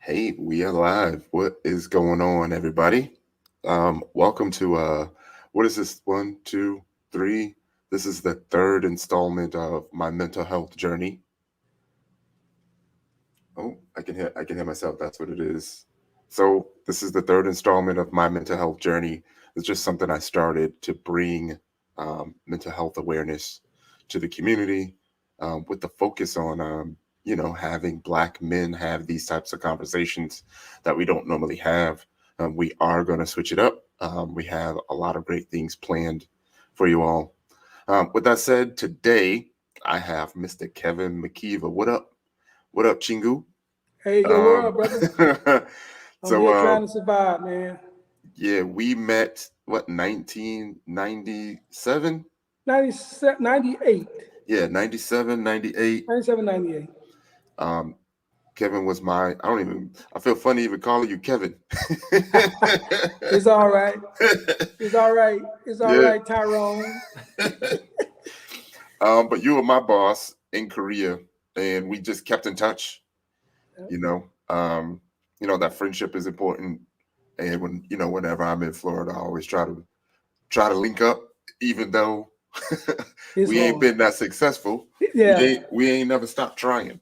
Hey, we are live. What is going on, everybody? Welcome to what is this? One, two, three. This is the third installment of my mental health journey. Oh, I can hear myself. That's what it is. So this is the third installment of my mental health journey. It's just something I started to bring mental health awareness to the community, with the focus on having Black men have these types of conversations that we don't normally have. We are going to switch it up. We have a lot of great things planned for you all. With that said, today I have Mr. Keven McKeever. What up? What up, Chingu? Hey, yo, what up, brother? I'm so here trying to survive, man. yeah, we met what 1997? 97, 98. Yeah, 97, 98. 97, 98. Um, Kevin was I feel funny even calling you Kevin. It's all right. It's all right. It's all Yeah. right, Tyrone. But you were my boss in Korea, and we just kept in touch. That friendship is important. And whenever I'm in Florida, I always try to link up, even though we ain't been that successful. Yeah, we ain't never stopped trying.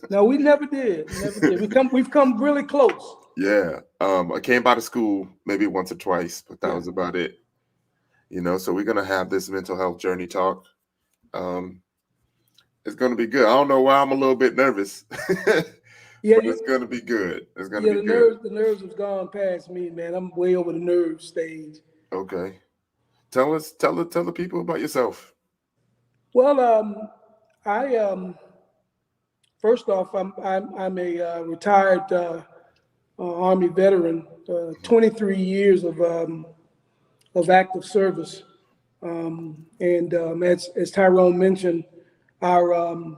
No, we never did. Never did. We've come really close. Yeah. I came by the school maybe once or twice, but that was about it. So we're gonna have this mental health journey talk. It's gonna be good. I don't know why I'm a little bit nervous. Yeah, but it's gonna be good. It's gonna be good. The nerves have gone past me, man. I'm way over the nerve stage. Okay. Tell the people about yourself. Well, I first off, I'm a retired Army veteran, 23 years of active service, and as Tyrone mentioned, our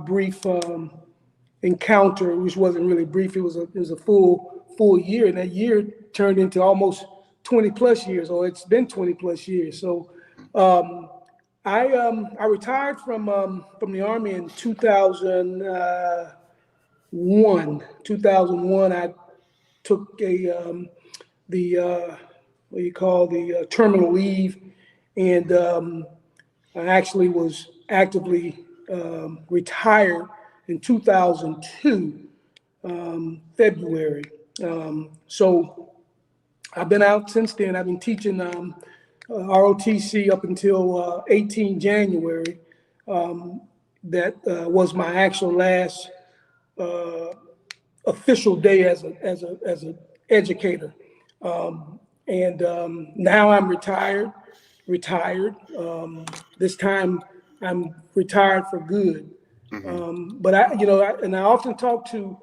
brief encounter, which wasn't really brief, it was a full year, and that year turned into almost 20 plus years, or it's been 20 plus years. So I retired from the Army in 2001. 2001, I took the terminal leave, and I actually was actively retired in 2002, February. So I've been out since then. I've been teaching ROTC up until 18 January. That was my actual last official day as an educator. Now I'm retired. This time I'm retired for good. But I often talk to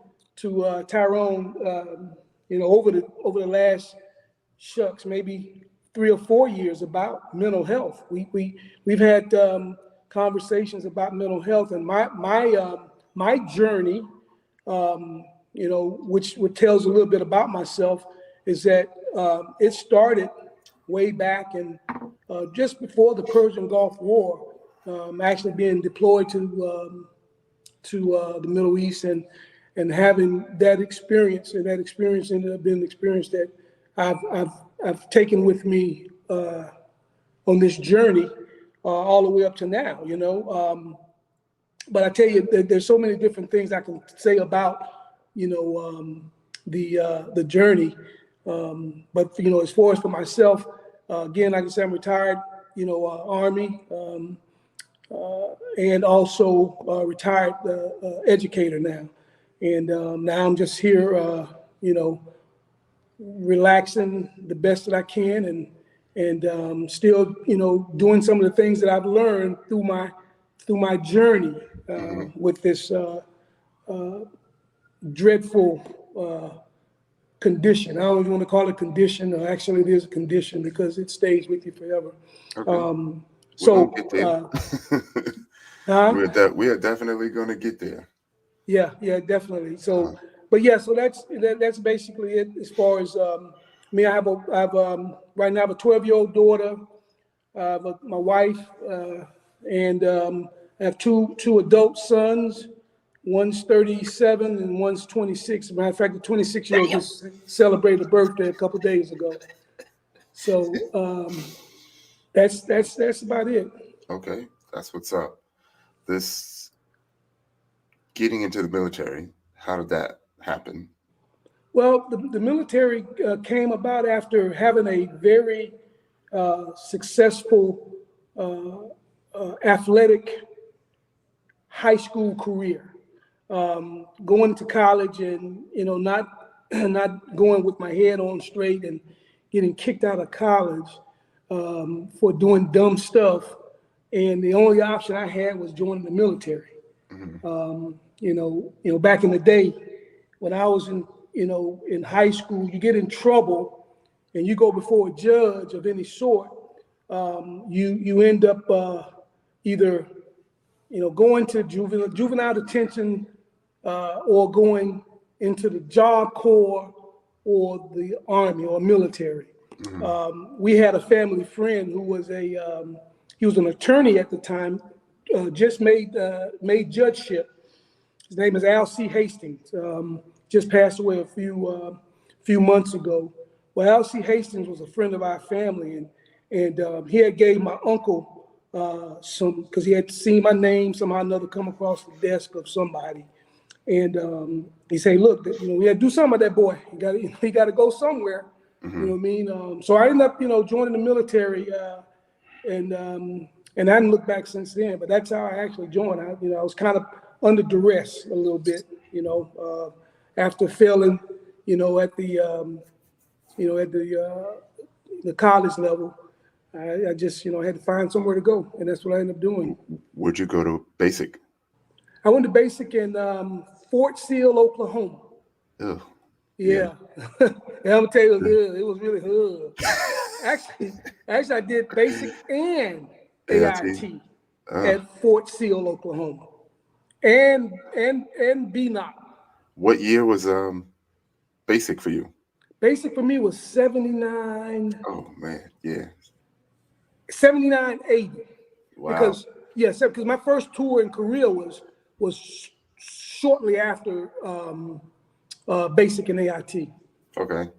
Tyrone, over the last maybe 3 or 4 years about mental health. We've had conversations about mental health, and my journey, which tells a little bit about myself, is that it started way back in just before the Persian Gulf War. Actually being deployed to the Middle East and having that experience, and that experience ended up being the experience that I've taken with me on this journey all the way up to now. But I tell you, there's so many different things I can say about the journey. But as far as for myself, again, like I said, I'm retired, Army, and also retired educator now. And now I'm just here, relaxing the best that I can, and still, doing some of the things that I've learned through my journey with this dreadful condition. I don't even want to call it condition. Actually, it is a condition because it stays with you forever. Okay. So we are definitely going to get there. Yeah, definitely. So, but yeah, so that's basically it as far as me. I have right now I have a 12-year-old daughter, my wife, and I have two adult sons, One's 37 and one's 26. Matter of fact, the 26-year-old just celebrated a birthday a couple days ago. So that's about it. Okay, that's what's up. This getting into the military, how did that happen? Well, the military came about after having a very successful athletic high school career. Going to college and not going with my head on straight and getting kicked out of college for doing dumb stuff, and the only option I had was joining the military. Back in the day when I was in high school, you get in trouble and you go before a judge of any sort, you end up either going to juvenile detention or going into the Job Corps or the Army or military. We had a family friend who was he was an attorney at the time, just made judgeship. His name is Al.C. Hastings. Just passed away a few months ago. Well, Al.C. Hastings was a friend of our family, and he had gave my uncle some, because he had seen my name somehow or another come across the desk of somebody, and he said, "Look, we had to do something with that boy. He got to go somewhere." You know what I mean? So I ended up, joining the military, and I haven't looked back since then. But that's how I actually joined. I was kind of under duress a little bit, after failing, at the college level. I just, had to find somewhere to go, and that's what I ended up doing. Where'd you go to basic? I went to basic in Fort Sill, Oklahoma. Ugh. Yeah. And I'm gonna tell you, it was really hood. Actually, I did basic and AIT at Fort Sill, Oklahoma, and BNOC. What year was basic for you? Basic for me was 79. Oh man, yeah. 79, 80. Wow. Because my first tour in Korea was shortly after basic and AIT. Okay.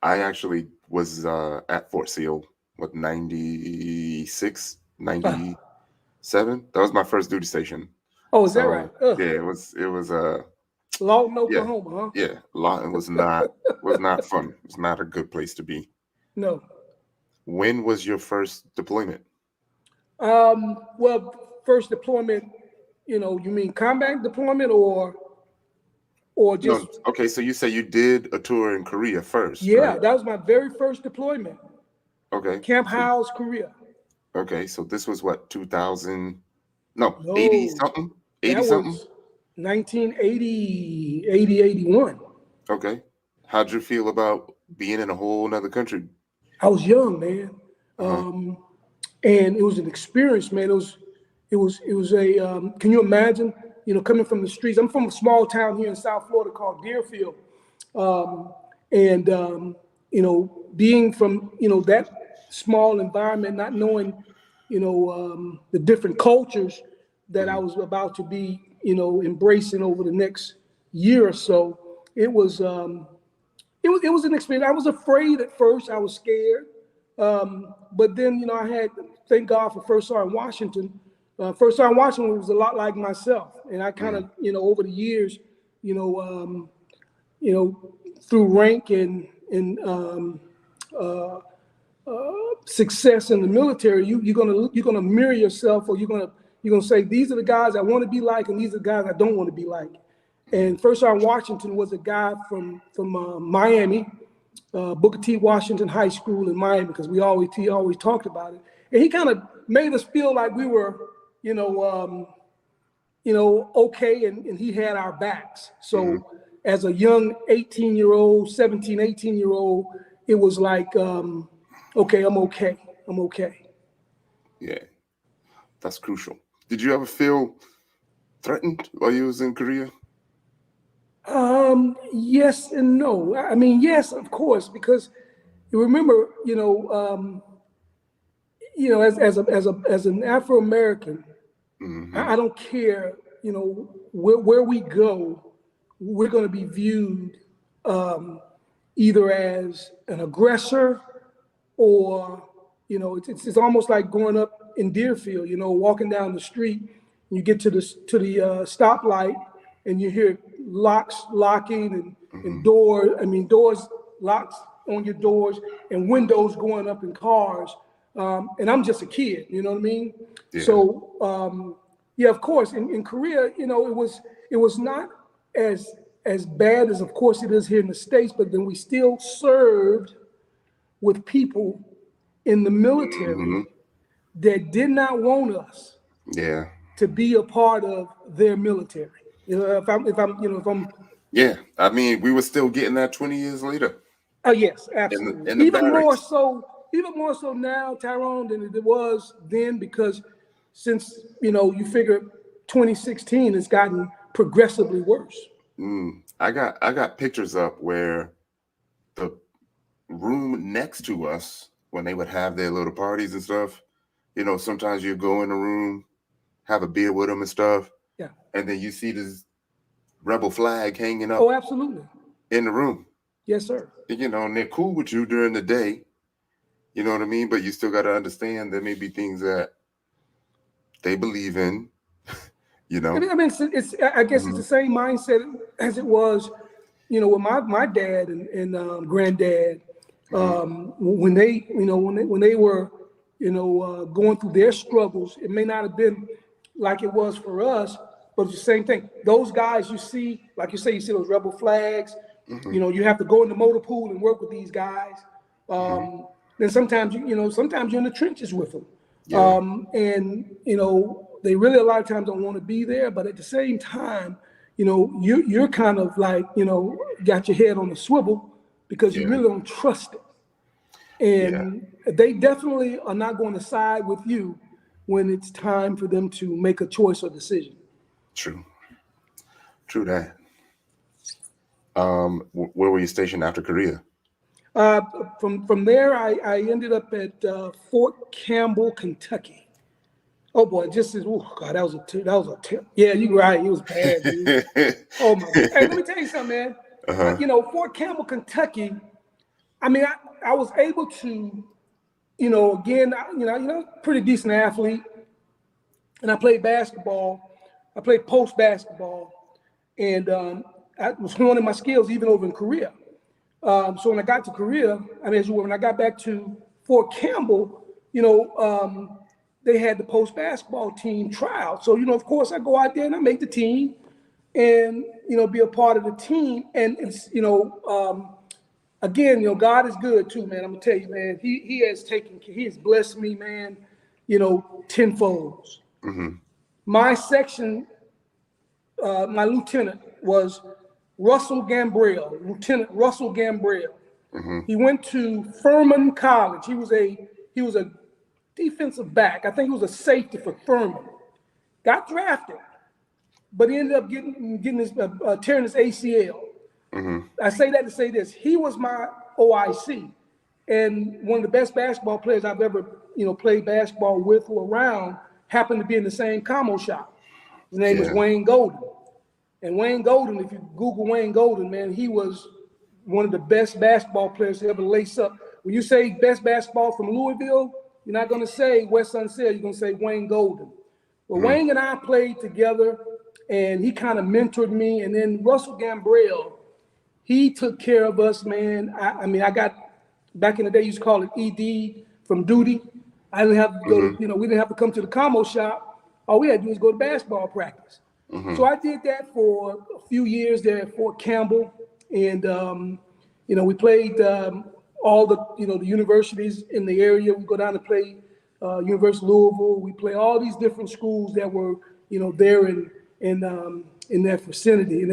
I actually was at Fort Sill, 96, 97? That was my first duty station. Oh, is that right? Yeah, it was Lawton, Oklahoma, huh? Yeah, Lawton was not fun. It was not a good place to be. No. When was your first deployment? Well, first deployment, you mean combat deployment or just? No, okay, so you say you did a tour in Korea first. Yeah, right? That was my very first deployment. Okay. Camp Howes, Korea. Okay, so this was what, 2000? No, 80 something? 80 something? 1980, 81. Okay. How'd you feel about being in a whole nother country? I was young, man. And it was an experience, man. It was a, can you imagine, coming from the streets? I'm from a small town here in South Florida called Deerfield. Being from, that small environment, not knowing, the different cultures that I was about to be, embracing over the next year or so, it was an experience. I was afraid at first. I was scared. But then, I had, thank God for First Sergeant Washington. First Sergeant Washington was a lot like myself. And I kind of, over the years, through rank and success in the military, you're gonna mirror yourself, or you're gonna say, these are the guys I want to be like, and these are the guys I don't want to be like. And First Sergeant Washington was a guy from Miami, Booker T. Washington High School in Miami, because he always talked about it, and he kind of made us feel like we were, okay, and he had our backs. So as a young 18-year-old, 17, 18-year-old, it was like, okay, I'm okay. Yeah, that's crucial. Did you ever feel threatened while you was in Korea? Yes and no. I mean, yes, of course, because you remember, as an Afro-American, I don't care where we go, we're going to be viewed either as an aggressor or, it's almost like growing up in Deerfield, walking down the street, and you get to the stoplight and you hear locks locking and doors, locks on your doors and windows going up in cars. And I'm just a kid, you know what I mean? Yeah. So, of course, in Korea, it was not as bad as, of course, it is here in the States, but then we still served with people in the military that did not want us to be a part of their military. If I'm Yeah, I mean, we were still getting that 20 years later. Oh yes, absolutely. In the even barracks. more so now, Tyrone, than it was then, because since you figure 2016 has gotten progressively worse. I got pictures up where the room next to us, when they would have their little parties and stuff, sometimes you go in the room, have a beer with them and stuff, and then you see this rebel flag hanging up. Oh, absolutely. In the room. Yes, sir. And they're cool with you during the day. You know what I mean? But you still got to understand there may be things that they believe in. I mean, I guess it's the same mindset as it was, with my dad and granddad, when they were, going through their struggles. It may not have been like it was for us, but it's the same thing. Those guys you see, like you say, you see those rebel flags. You have to go in the motor pool and work with these guys. Then sometimes sometimes you're in the trenches with them. And they really a lot of times don't want to be there, but at the same time, you're kind of like, got your head on a swivel because you really don't trust it. And they definitely are not going to side with you when it's time for them to make a choice or decision. True that. Where were you stationed after Korea? From there, I ended up at Fort Campbell, Kentucky. Oh boy, that was a yeah, you're right. It was bad, dude. Oh my God. Hey, let me tell you something, man. Fort Campbell, Kentucky. I mean, I was able to, again, pretty decent athlete, and I played basketball. I played post basketball, and I was honing my skills even over in Korea. So when I got to Korea, when I got back to Fort Campbell, they had the post basketball team tryout. So, of course, I go out there and I make the team and, be a part of the team. And it's, again, God is good too, man. I'm gonna tell you, man, he has blessed me, man, tenfold. My section, my lieutenant was Lieutenant Russell Gambriel. He went to Furman College. He was a defensive back. I think he was a safety for Furman. Got drafted, but he ended up getting his tearing his ACL. I say that to say this: he was my OIC, and one of the best basketball players I've ever played basketball with or around. Happened to be in the same commo shop. His name was Wayne Golden. And Wayne Golden, if you Google Wayne Golden, man, he was one of the best basketball players to ever lace up. When you say best basketball from Louisville, you're not going to say West Sunset, you're going to say Wayne Golden. Well, Wayne and I played together, and he kind of mentored me. And then Russell Gambriel, he took care of us, man. I got, back in the day, you used to call it ED from duty. I didn't have to go to, we didn't have to come to the commo shop. All we had to do was go to basketball practice. So I did that for a few years there at Fort Campbell. And, we played all the, the universities in the area. We go down to play University of Louisville. We play all these different schools that were, there in that vicinity. And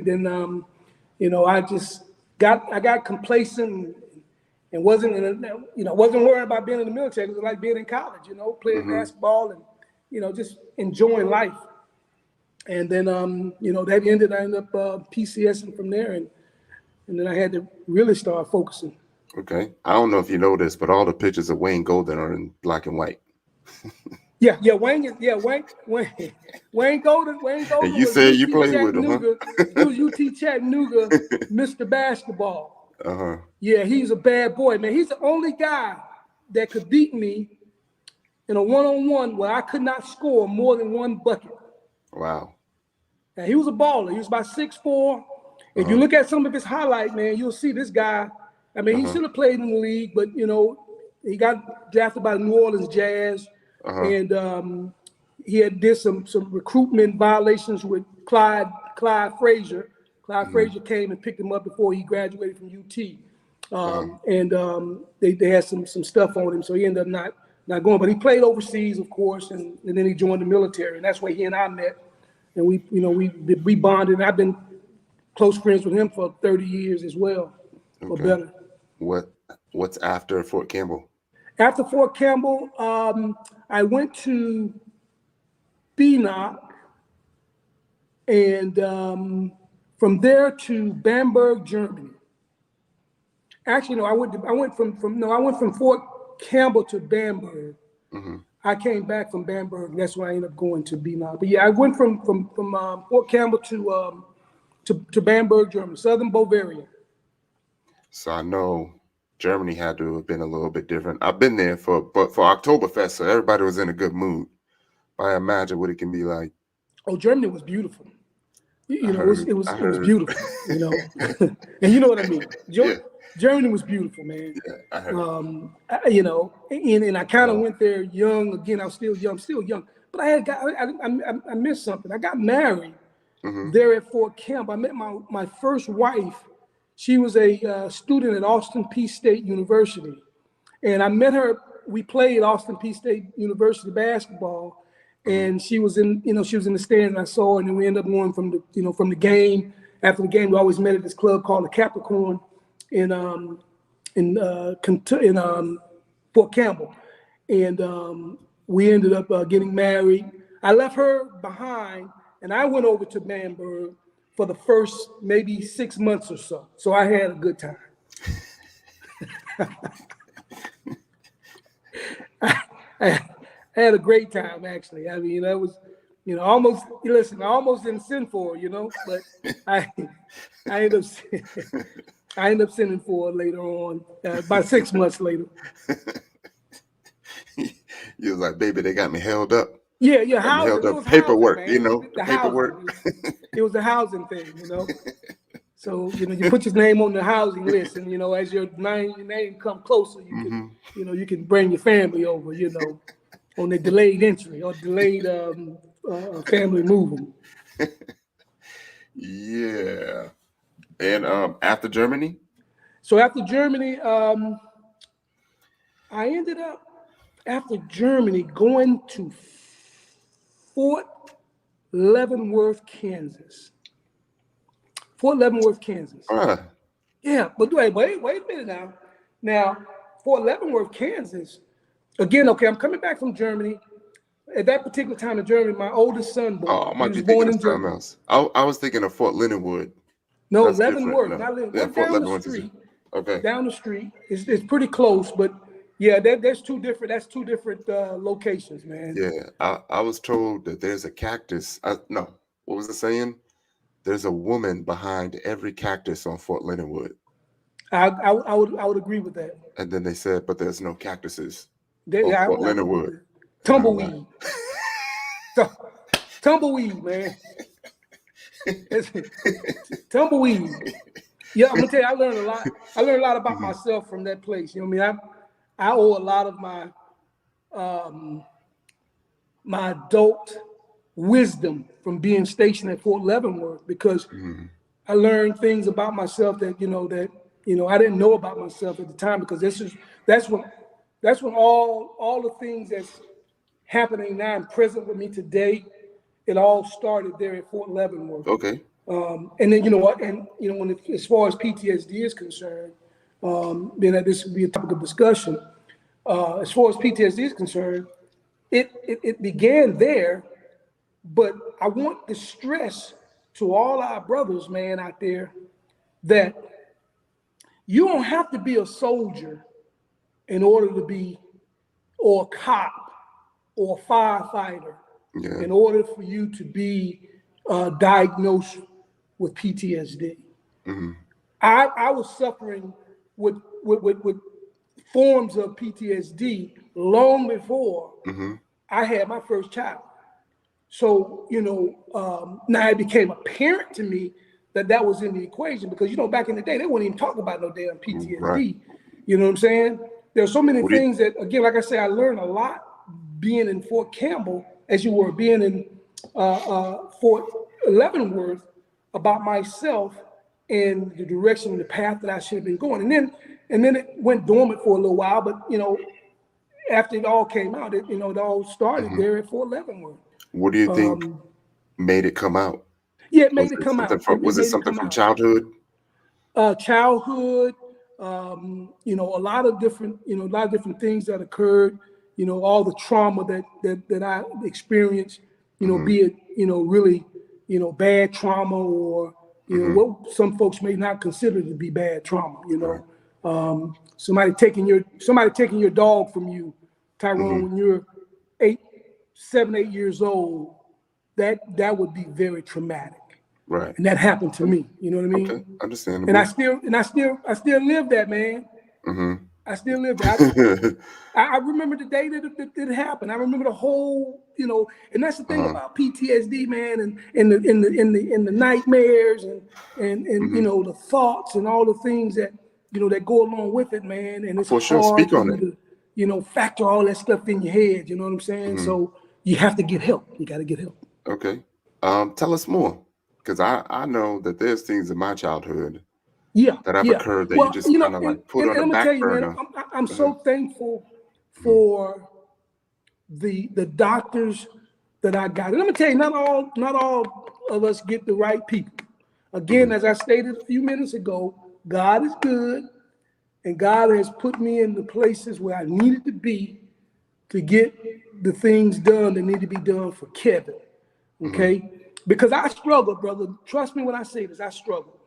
then, I got complacent and wasn't worried about being in the military. It was like being in college, playing basketball and, just enjoying life. And then, I ended up PCSing from there. And then I had to really start focusing. Okay. I don't know if you know this, but all the pictures of Wayne Golden are in black and white. Yeah, Wayne Golden And you was said you UT played with him, huh? Chattanooga. He was UT Chattanooga, Mr. Basketball. Uh-huh. Yeah, he's a bad boy, man. He's the only guy that could beat me in a one-on-one where I could not score more than one bucket. Wow. Now, he was a baller. He was about 6'4". If you look at some of his highlight, man, you'll see this guy. I mean, he should have played in the league, but, you know, he got drafted by the New Orleans Jazz, and he did some recruitment violations with Clyde Frazier. Clyde Frazier came and picked him up before he graduated from UT. They had some stuff on him, so he ended up not going. But he played overseas, of course, and then he joined the military, and that's where he and I met. And we bonded. And I've been close friends with him for 30 years as well, or better. What's after Fort Campbell? After Fort Campbell, I went to BNOC, and from there to Bamberg, Germany. Actually, no, I went from Fort Campbell to Bamberg. I came back from Bamberg. That's why I ended up going to BNOC. But yeah, I went from Fort Campbell to Bamberg, Germany, southern Bavaria. So I know Germany had to have been a little bit different. I've been there for Oktoberfest, so everybody was in a good mood. I imagine what it can be like. Oh, Germany was beautiful. You know, it was beautiful. You know, and you know what I mean. Germany was beautiful, man. Yeah, I heard. You know, and I kind of went there young. Again, I was still young. But I missed something. I got married there at Fort Campbell. I met my first wife. She was a student at Austin Peay State University, and I met her. We played Austin Peay State University basketball, and she was in the stands. And I saw her, and then we ended up going from the game. After the game, we always met at this club called the Capricorn in Fort Campbell, and we ended up getting married. I left her behind, and I went over to Bamberg for the first maybe 6 months or so. So I had a good time. I had a great time, actually. I mean, that was, I almost didn't send for her, but I ended up sending for her later on, about 6 months later. You was like, baby, they got me held up. Yeah, housing. Held up paperwork, housing, the paperwork. It was a housing thing, So, you put your name on the housing list, and as your name come closer, you can bring your family over, on the delayed entry or delayed family moving. Yeah. And after Germany? So after Germany, I ended up after Germany going to Fort Leavenworth, Kansas. Yeah, but wait a minute now. Now, Fort Leavenworth, Kansas. Again, okay, I'm coming back from Germany. At that particular time in Germany, my oldest son born. Oh, I might be thinking of something else. I was thinking of Fort Lindenwood. No, Leavenworth. Not Leavenworth. Yeah, Fort down Leavenworth. The street. Okay. Down the street. It's pretty close, but yeah, that's two different locations, man. Yeah, I was told that there's a cactus. No, what was the saying? There's a woman behind every cactus on Fort Lindenwood. I would agree with that. And then they said, but there's no cactuses on Fort Lindenwood. Tumbleweed. Tumbleweed, man. Tumbleweed. Yeah, I'm gonna tell you, I learned a lot. I learned a lot about myself from that place. You know what I mean? I owe a lot of my adult wisdom from being stationed at Fort Leavenworth, because I learned things about myself that I didn't know about myself at the time, because that's when all the things that's happening now and present with me today, it all started there at Fort Leavenworth. Okay. And then as far as PTSD is concerned, then this would be a topic of discussion. As far as PTSD is concerned, it began there, but I want to stress to all our brothers, man, out there, that you don't have to be a soldier in order to be, or a cop or a firefighter Yeah. in order for you to be diagnosed with PTSD. Mm-hmm. I was suffering with forms of PTSD long before Mm-hmm. I had my first child. So, now it became apparent to me that was in the equation because, back in the day, they wouldn't even talk about no damn PTSD. Right. You know what I'm saying? There's so many What do you- things that, again, like I say, I learned a lot being in Fort Campbell, as you were, being in Fort Leavenworth, about myself and the direction and the path that I should have been going. And then it went dormant for a little while, but, after it all came out, it all started there at Fort Leavenworth. What do you think made it come out? Yeah, it made it come out. Was it something from childhood? Childhood, a lot of different things that occurred. All the trauma that I experienced. Be it really bad trauma or what some folks may not consider to be bad trauma. Somebody taking your dog from you, Tyrone, when you're 7, 8 years old. That would be very traumatic. Right. And that happened to me. You know what I mean? Okay, understandable. And I still live that, man. Mm-hmm. I still live that. I remember the day that it happened. I remember the whole, and that's the thing about PTSD, man, and in the nightmares and the thoughts and all the things that that go along with it, man. And it's For sure. hard Speak on for it. you to factor all that stuff in your head. You know what I'm saying? So you have to get help. You got to get help. Okay. Tell us more, because I know that there's things in my childhood that have occurred that you just kind of like put on the back burner. Man, I'm so thankful for the doctors that I got. And let me tell you, not all of us get the right people. Again, as I stated a few minutes ago, God is good, and God has put me in the places where I needed to be to get the things done that need to be done for Kevin. Okay? Because I struggled, brother. Trust me when I say this, I struggled.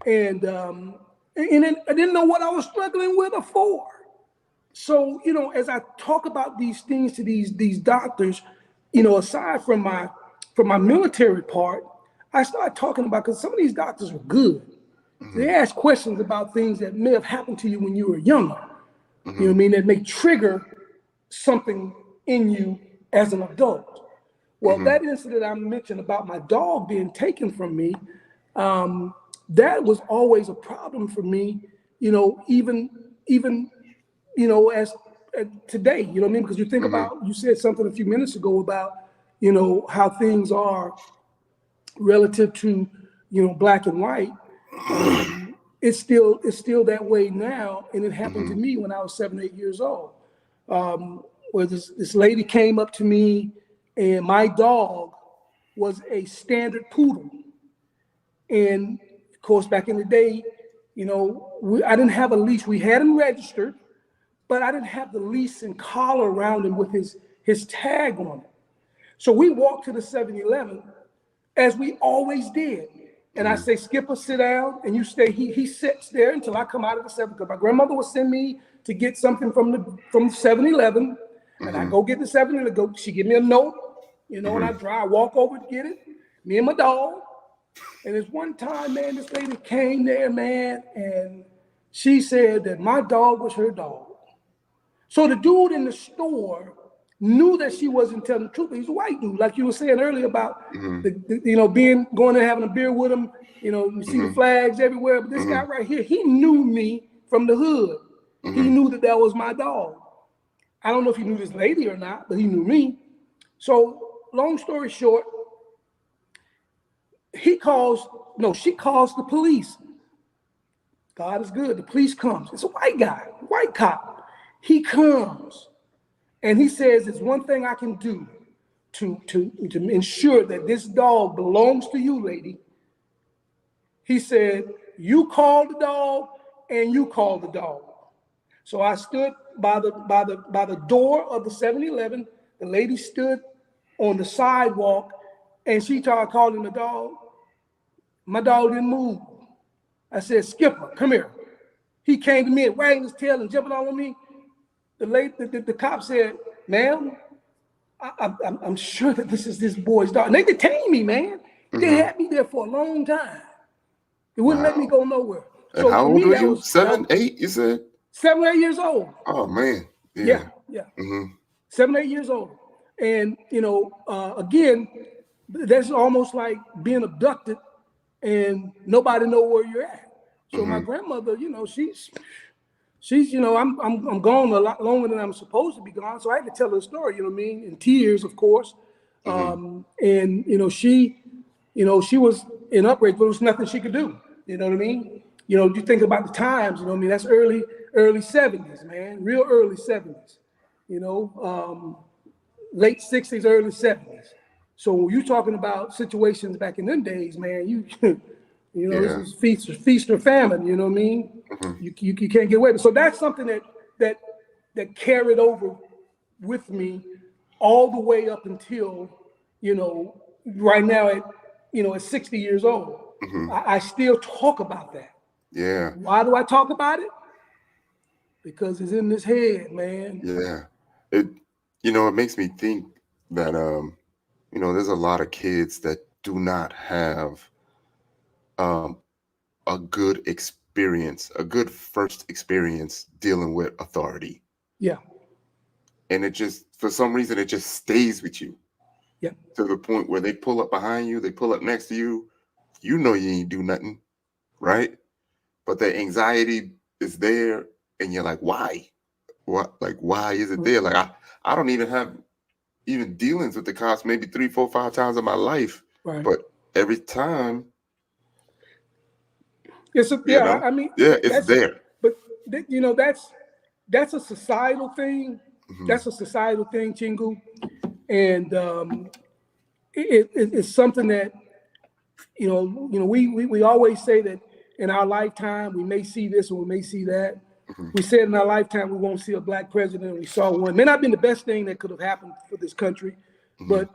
And then I didn't know what I was struggling with or for. So, as I talk about these things to these doctors, aside from my military part, I started talking about, because some of these doctors were good. They ask questions about things that may have happened to you when you were younger. You know what I mean? That may trigger something in you as an adult. Well, that incident I mentioned about my dog being taken from me, that was always a problem for me, even as today, you know what I mean? Because you think about, you said something a few minutes ago about, how things are relative to, black and white. It's still that way now, and it happened to me when I was 7, 8 years old. Where this lady came up to me, and my dog was a standard poodle. And of course, back in the day, I didn't have a leash. We had him registered, but I didn't have the leash and collar around him with his tag on it. So we walked to the 7-Eleven, as we always did. And I say, Skipper, sit down, and you stay. He sits there until I come out of the 7, because my grandmother would send me to get something from the 7-Eleven. And I go get the 7-Eleven. She give me a note, and I walk over to get it, me and my dog. And there's one time, man, this lady came there, man, and she said that my dog was her dog. So the dude in the store knew that she wasn't telling the truth. He's a white dude, like you were saying earlier about going and having a beer with him. You see the flags everywhere. But this guy right here, he knew me from the hood. He knew that was my dog. I don't know if he knew this lady or not, but he knew me. So long story short, she calls the police. God is good. The police comes. It's a white guy, white cop. He comes. And he says, "It's one thing I can do to ensure that this dog belongs to you, lady." He said, "You call the dog and you call the dog." So I stood by the door of the 7-Eleven. The lady stood on the sidewalk, and she started calling the dog. My dog didn't move. I said, "Skipper, come here." He came to me and wagging his tail and jumping all on me. The cop said, "Ma'am, I'm sure that this is this boy's daughter. And they detained me, man. They had me there for a long time. They wouldn't let me go nowhere. And So how for old me, were that you? was 7, 8, you said? 7 or 8 years old. Oh, man. Yeah. Mm-hmm. 7 or 8 years old. And, again, that's almost like being abducted and nobody know where you're at. So my grandmother, she's, I'm gone a lot longer than I'm supposed to be gone. So I had to tell her a story, in tears, of course. And, she was in outrage, but there was nothing she could do. You know what I mean? You think about the times, that's early 70s, man, real early 70s, late 60s, early 70s. So you're talking about situations back in them days, man, this was feast or famine, you know what I mean? You can't get away with it. So that's something that carried over with me all the way up until, right now at 60 years old. I still talk about that. Yeah. Why do I talk about it? Because it's in this head, man. Yeah. It makes me think that, there's a lot of kids that do not have a good experience, a good first experience dealing with authority. Yeah. And it just, for some reason, it just stays with you. Yeah. To the point where they pull up behind you, they pull up next to you, you ain't do nothing, right? But the anxiety is there, and you're like, why? What? Like, why is it there? Like, I don't even have dealings with the cops maybe 3, 4, 5 times in my life. Right. But every time, it's it's there. But that's a societal thing. That's a societal thing, Chingu. And it's something that we always say that in our lifetime we may see this and we may see that. We said in our lifetime we won't see a black president. We saw one. May not have been the best thing that could have happened for this country, but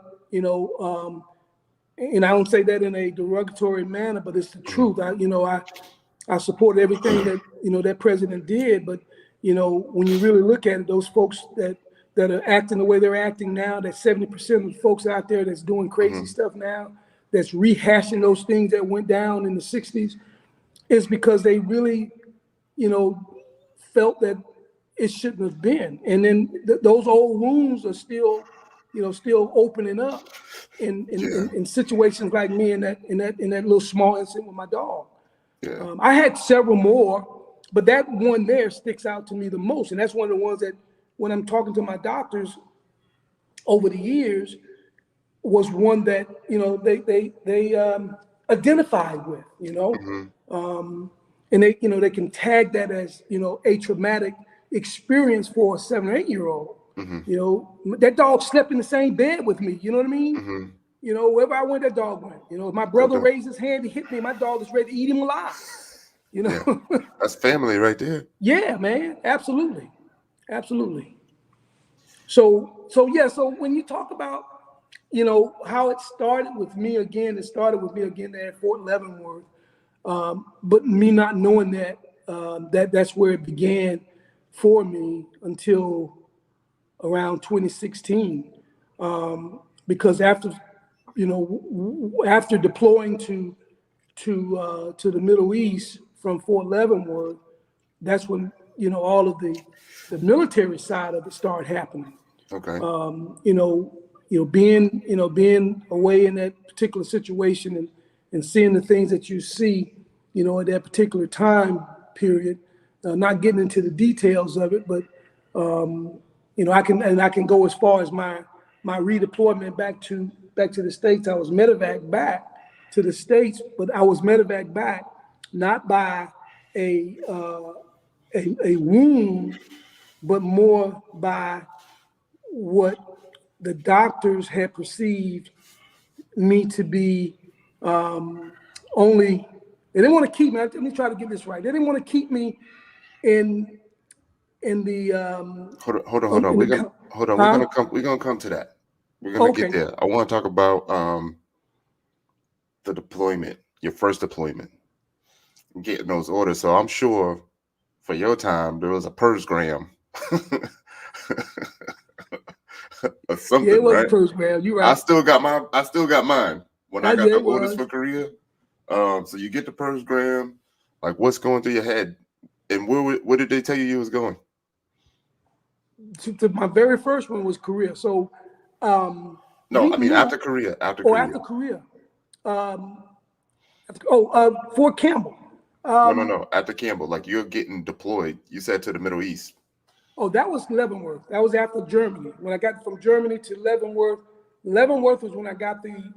and I don't say that in a derogatory manner, but it's the truth. I support everything that that president did, but when you really look at it, those folks that are acting the way they're acting now, that 70% of the folks out there that's doing crazy stuff now, that's rehashing those things that went down in the 60s, is because they really, felt that it shouldn't have been. And then those old wounds are still opening up in situations like me in that little small incident with my dog. Yeah. I had several more, but that one there sticks out to me the most. And that's one of the ones that when I'm talking to my doctors over the years was one that, they identified with, and they can tag that as, a traumatic experience for a 7 or 8 year old. That dog slept in the same bed with me. You know what I mean? Wherever I went, that dog went. If my brother raised his hand to hit me, my dog is ready to eat him alive. Yeah. That's family right there. Yeah, man. Absolutely. Absolutely. So when you talk about, how it started with me again, there at Fort Leavenworth. But me not knowing that, that's where it began for me until around 2016. Because after deploying to the Middle East from Fort Leavenworth, that's when all of the military side of it started happening. Okay. Being away in that particular situation and seeing the things that you see, at that particular time period, not getting into the details of it, but I can go as far as my redeployment back to the States. I was medevac back to the States, but I was medevac back not by a wound, but more by what the doctors had perceived me to be only. They didn't want to keep me. Let me try to get this right. They didn't want to keep me in the. Hold on. We're gonna come to that. We're gonna get there. I want to talk about the deployment, your first deployment, getting those orders. So I'm sure for your time there was a purse gram. or something, Yeah, it was right? the Purse grab. You're I right. still got mine when I got Yeah, the it orders was. for Korea. So you get the Purse gram, like what's going through your head, and where did they tell you was going? My very first one was Korea. So No, we I mean knew, after Korea, after Korea. Fort Campbell. No. After Campbell, like you're getting deployed. You said to the Middle East. Oh, that was Leavenworth. That was after Germany. When I got from Germany to Leavenworth, Leavenworth was when I got the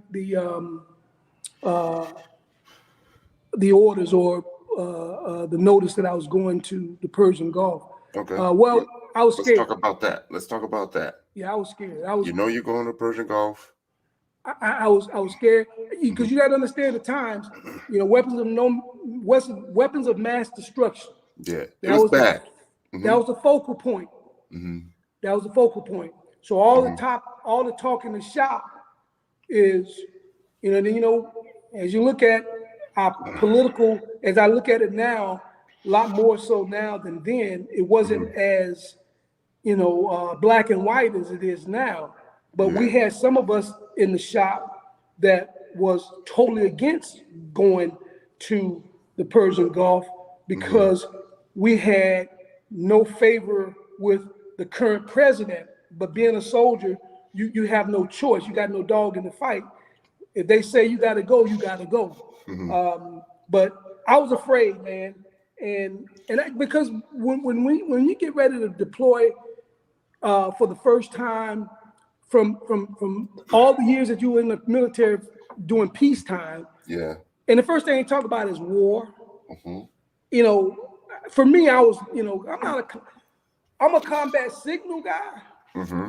orders or the notice that I was going to the Persian Gulf. Okay. Well, I was Let's scared. talk about that. Let's talk about that. Yeah, I was scared. You know you're going to Persian Gulf. I was scared because you got to understand the times. Weapons of mass destruction. Yeah, it That was was the bad. that was the focal point. That was the focal point. So all the talk in the shop is, as you look at our political, as I look at it now, a lot more so now than then. It wasn't as black and white as it is now. But we had some of us in the shop that was totally against going to the Persian Gulf because we had no favor with the current president. But being a soldier, you have no choice. You got no dog in the fight. If they say you got to go, you got to go. But I was afraid, man, because when you get ready to deploy for the first time from all the years that you were in the military during peacetime. Yeah. And the first thing they talk about is war. For me, I was, I'm a combat signal guy.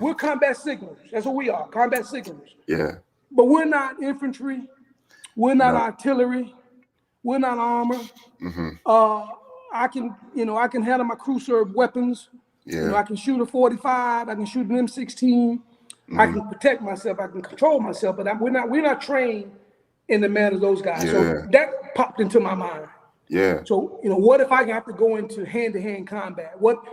We're combat signals. That's what we are, combat signals. Yeah. But we're not infantry. We're not No. artillery. We're not armor. I can handle my crew serve weapons. Yeah. I can shoot a 45. I can shoot an M16. I can protect myself. I can control myself. But we're not trained in the manner of those guys. Yeah. So that popped into my mind. Yeah. So what if I have to go into hand-to-hand combat? What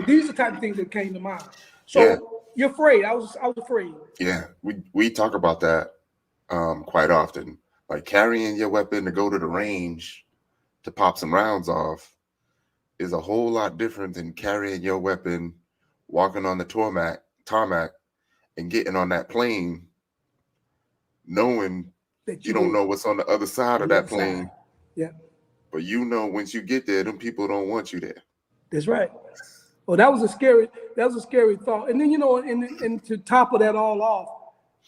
these are the type of things that came to mind. So you're afraid. I was afraid. Yeah. We talk about that quite often. Like carrying your weapon to go to the range to pop some rounds off is a whole lot different than carrying your weapon, walking on the tarmac, and getting on that plane, knowing That you don't know what's on the other side of that plane. Yeah. But once you get there, them people don't want you there. That's right. Well, that was a scary thought. And then, and to top of that all off,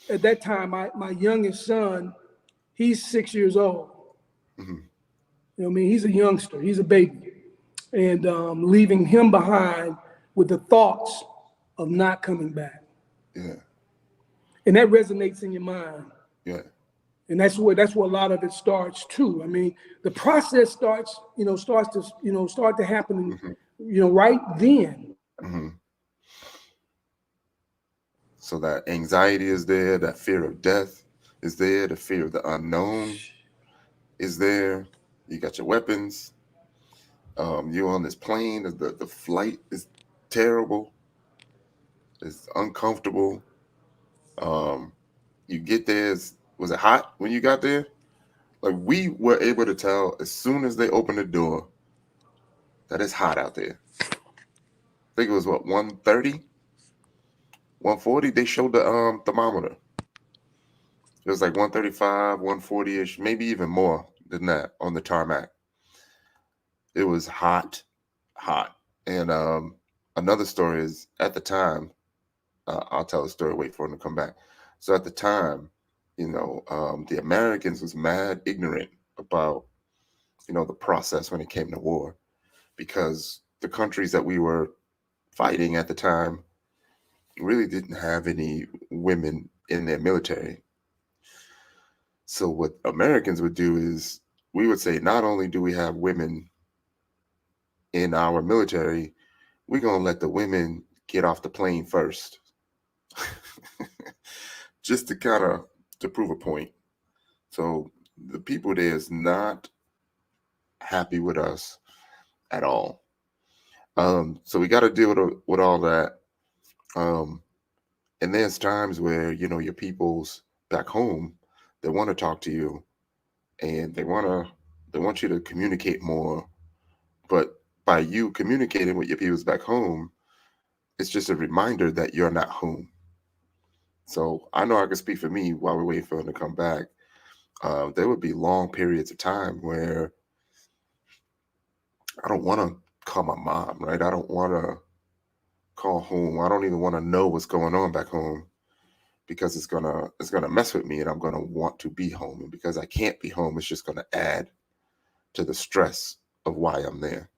at that time, my youngest son, he's 6 years old. He's a youngster, he's a baby. And leaving him behind with the thoughts of not coming back. Yeah. And that resonates in your mind. Yeah. And that's where a lot of it starts too. I mean, the process starts to happen, right then. So that anxiety is there, that fear of death is there, the fear of the unknown is there. You got your weapons. You're on this plane. The flight is terrible. It's uncomfortable. You get there. Was it hot when you got there? Like we were able to tell as soon as they opened the door that it's hot out there. I think it was 130, 140. They showed the thermometer. It was like 135, 140-ish, maybe even more than that on the tarmac. It was hot. And another story is at the time, I'll tell a story, wait for him to come back. So at the time, the Americans was mad ignorant about, the process when it came to war, because the countries that we were fighting at the time really didn't have any women in their military. So what Americans would do is we would say, not only do we have women in our military, we're going to let the women get off the plane first. Just to to prove a point. So the people there is not happy with us at all. So we got to deal with all that. And there's times where, your people's back home, they want to talk to you and they want you to communicate more. But by you communicating with your people's back home, it's just a reminder that you're not home. So I know I can speak for me while we're waiting for him to come back. There would be long periods of time where I don't want to call my mom, right? I don't want to call home. I don't even want to know what's going on back home because it's gonna mess with me, and I'm gonna want to be home. And because I can't be home, it's just gonna add to the stress of why I'm there.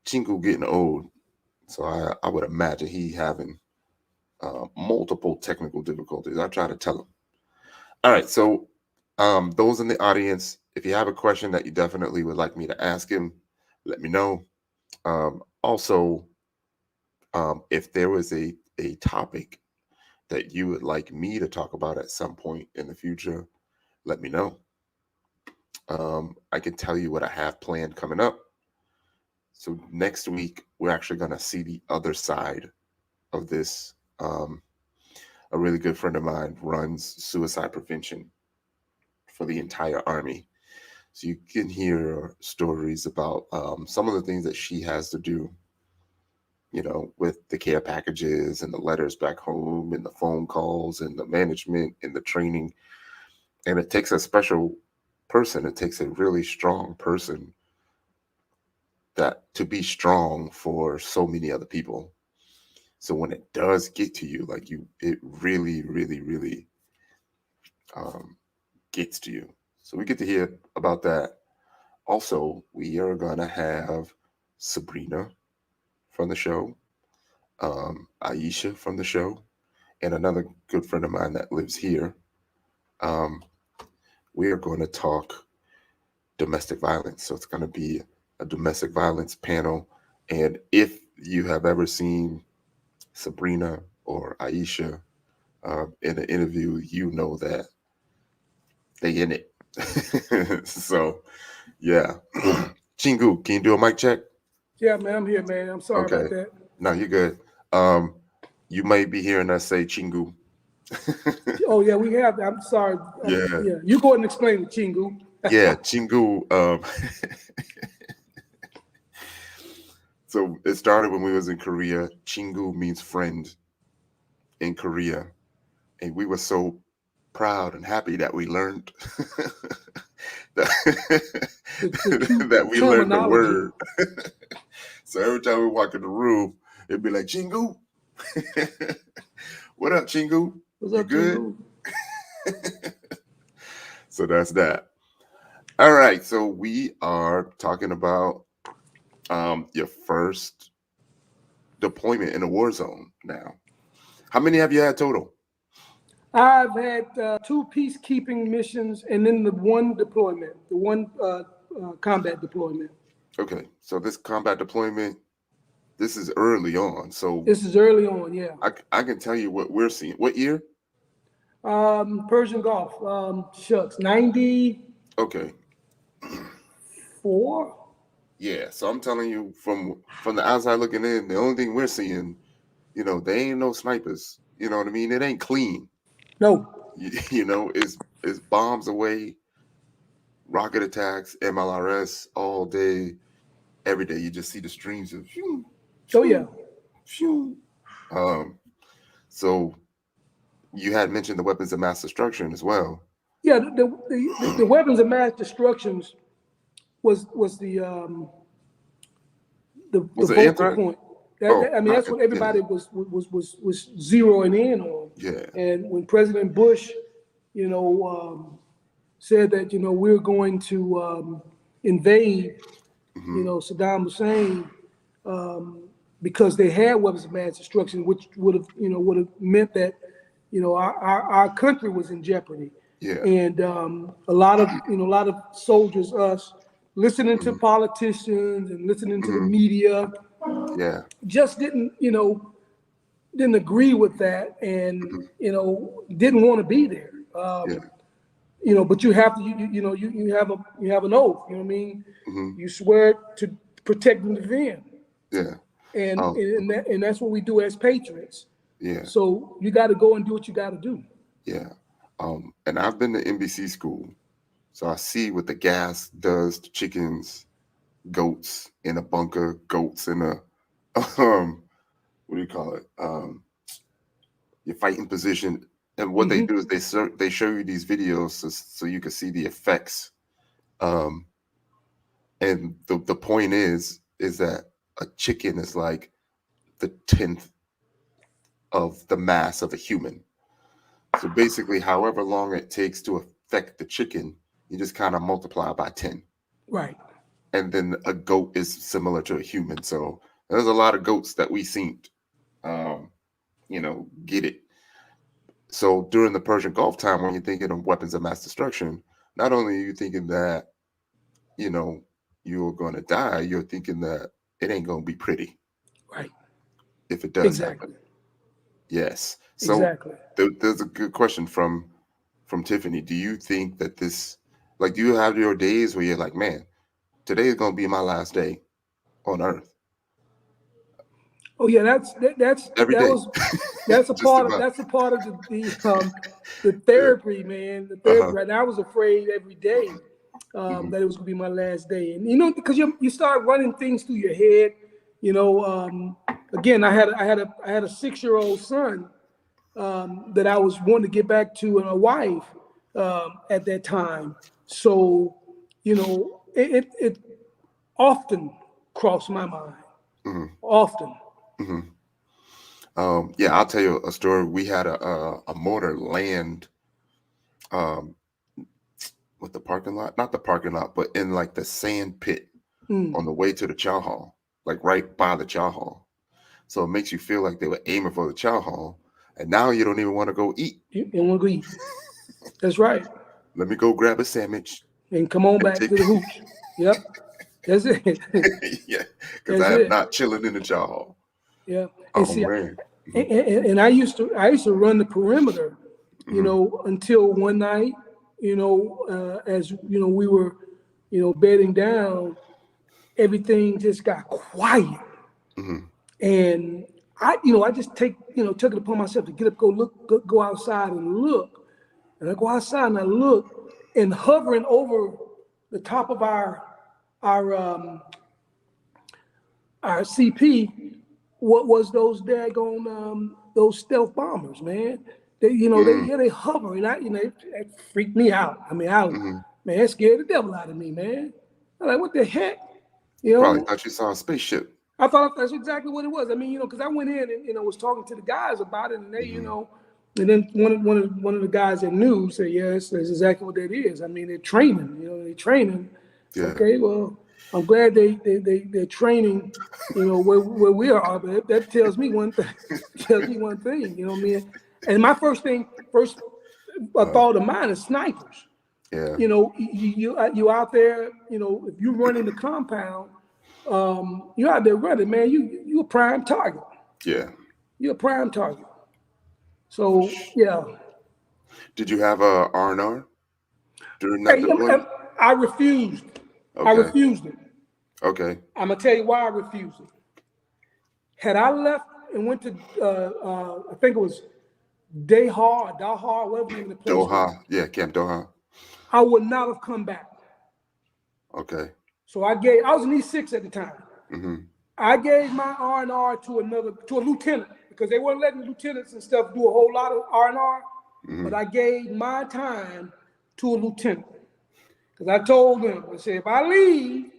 Chingu getting old, so I would imagine he having multiple technical difficulties. I try to tell him. All right, so those in the audience, if you have a question that you definitely would like me to ask him, let me know. Also, if there was a topic that you would like me to talk about at some point in the future, let me know. I can tell you what I have planned coming up. So next week, we're actually going to see the other side of this. A really good friend of mine runs suicide prevention for the entire Army. So you can hear stories about some of the things that she has to do, with the care packages and the letters back home and the phone calls and the management and the training. And it takes a special person. It takes a really strong person to be strong for so many other people. So when it does get to you, it really, really, really gets to you. So we get to hear about that. Also, we are going to have Sabrina from the show, Aisha from the show, and another good friend of mine that lives here. We are going to talk domestic violence. So it's going to be a domestic violence panel. And if you have ever seen Sabrina or Aisha in an interview, you know that they in it. So, yeah. Chingu, can you do a mic check? Yeah, man, I'm here, man. I'm sorry about that. No, you're good. You may be hearing us say Chingu. Oh, yeah, we have. I'm sorry. Yeah. You go ahead and explain it, Chingu. Yeah, Chingu. So it started when we was in Korea. Chingu means friend in Korea. And we were so proud and happy that we learned that we learned the word. So every time we walk in the room, it'd be like, Chingu. What up, Chingu? What's up, good? Chingu? So that's that. All right. So we are talking about your first deployment in a war zone now. How many have you had total? I've had 2 peacekeeping missions and then the one deployment, the one combat deployment. Okay. So this combat deployment, this is early on. So this is early on, yeah. I can tell you what we're seeing. What year? Persian Gulf. Shucks, 90. Okay. 4. Yeah. So I'm telling you, from the outside looking in, the only thing we're seeing, they ain't no snipers. You know what I mean? It ain't clean. No. It's bombs away, rocket attacks, MLRS all day, every day. You just see the streams of phew, phew, oh yeah. Phew. So you had mentioned the weapons of mass destruction as well. Yeah, the weapons of mass destructions was the focal point. That's what everybody was zeroing in on. Yeah. And when President Bush, said that we're going to invade, Saddam Hussein, because they had weapons of mass destruction, which would have meant that our country was in jeopardy. Yeah. And a lot of soldiers, us, listening to politicians and listening to the media, just didn't agree with that, and didn't want to be there. But you have to, you have an oath. You know what I mean? You swear to protect and defend. Yeah. And that's what we do as patriots. Yeah. So you got to go and do what you got to do. Yeah. And I've been to NBC school, so I see what the gas does to chickens, goats in a bunker, goats in a what do you call it? Your fighting position. And what they do is they show you these videos so you can see the effects. And the point is that a chicken is like the 10th of the mass of a human. So basically, however long it takes to affect the chicken, you just kind of multiply by 10. Right. And then a goat is similar to a human. So there's a lot of goats that we seen, get it. So during the Persian Gulf time, when you're thinking of weapons of mass destruction, not only are you thinking that, you're going to die, you're thinking that it ain't going to be pretty. Right. If it does happen. Yes. So exactly. There's a good question from Tiffany. Do you think that do you have your days where you're like, man, today is going to be my last day on earth? Oh yeah, that's every day. That's a part of the therapy, man. The therapy. Right now, I was afraid every day that it was gonna be my last day, and because you start running things through your head. Again, I had a 6-year-old son that I was wanting to get back to, and a wife at that time. So it often crossed my mind. Often. I'll tell you a story. We had a mortar land with the parking lot, not the parking lot, but in like the sand pit on the way to the chow hall, like right by the chow hall. So it makes you feel like they were aiming for the chow hall, and now you don't even want to go eat. You don't want to go eat. That's right. Let me go grab a sandwich and come on back to the hooch. Yep, that's it. Yeah, because I am not chilling in the chow hall. Yeah, and see, man. And I used to run the perimeter, until one night, as we were, bedding down, everything just got quiet, and I just took it upon myself to get up, go outside and look, and I go outside and I look, and hovering over the top of our CP, what was those daggone those stealth bombers, man? They hover, and it freaked me out. I mean, man, it scared the devil out of me, man. I'm like, what the heck? Probably thought you saw a spaceship. I thought that's exactly what it was. I mean, because I went in and was talking to the guys about it, and they, and then one of the guys that knew said, yes, that's exactly what that is. I mean, they're training, they're training. Yeah. Okay, well, I'm glad they're training, where we are, but that tells me one thing. You know what I mean? And my first thought of mine is snipers. Yeah. You out there, if you're running the compound, you're out there running, man, you a prime target. Yeah. You're a prime target. So yeah. Did you have a R&R during that deployment? I refused. Okay. I refused it. Okay. I'm gonna tell you why I refused it. Had I left and went to I think it was Dahar, whatever the name of the place. Doha, yeah, Camp Doha. I would not have come back. Okay. So I was an E6 at the time. I gave my R&R to a lieutenant, because they weren't letting lieutenants and stuff do a whole lot of R&R. But I gave my time to a lieutenant, because I told them, I said, if I leave,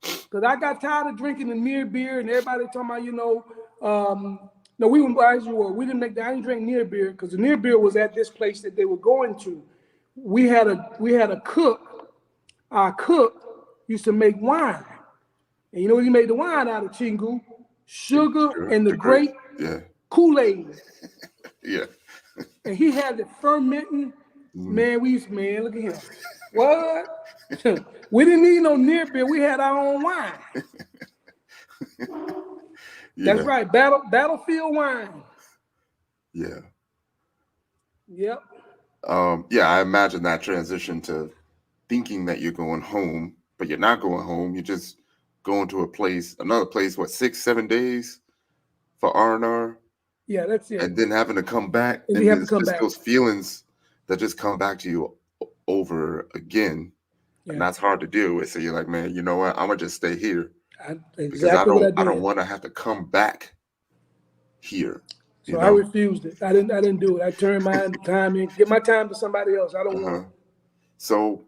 because I got tired of drinking the near beer and everybody talking about, no, we didn't drink near beer, because the near beer was at this place that they were going to. We had a cook. Our cook used to make wine, and he made the wine out of Chingu, sugar, and the grape Kool-Aid. Yeah. And he had it fermenting. Man, look at him. What? We didn't need no near beer. We had our own wine. That's right. Battlefield wine. Yeah. Yep. I imagine that transition to thinking that you're going home, but you're not going home. You're just going to another place, 6-7 days for R&R? Yeah, that's it. And then having to come back, And and you have to it's come just back. those feelings that just come back to you over again. Yeah. And that's hard to deal with. So you're like, man, you know what? I'm gonna just stay here because Exactly what I I don't did. want to have to come back here. So I refused it. I didn't do it. I turned my time in, give my time to somebody else. I don't want it. So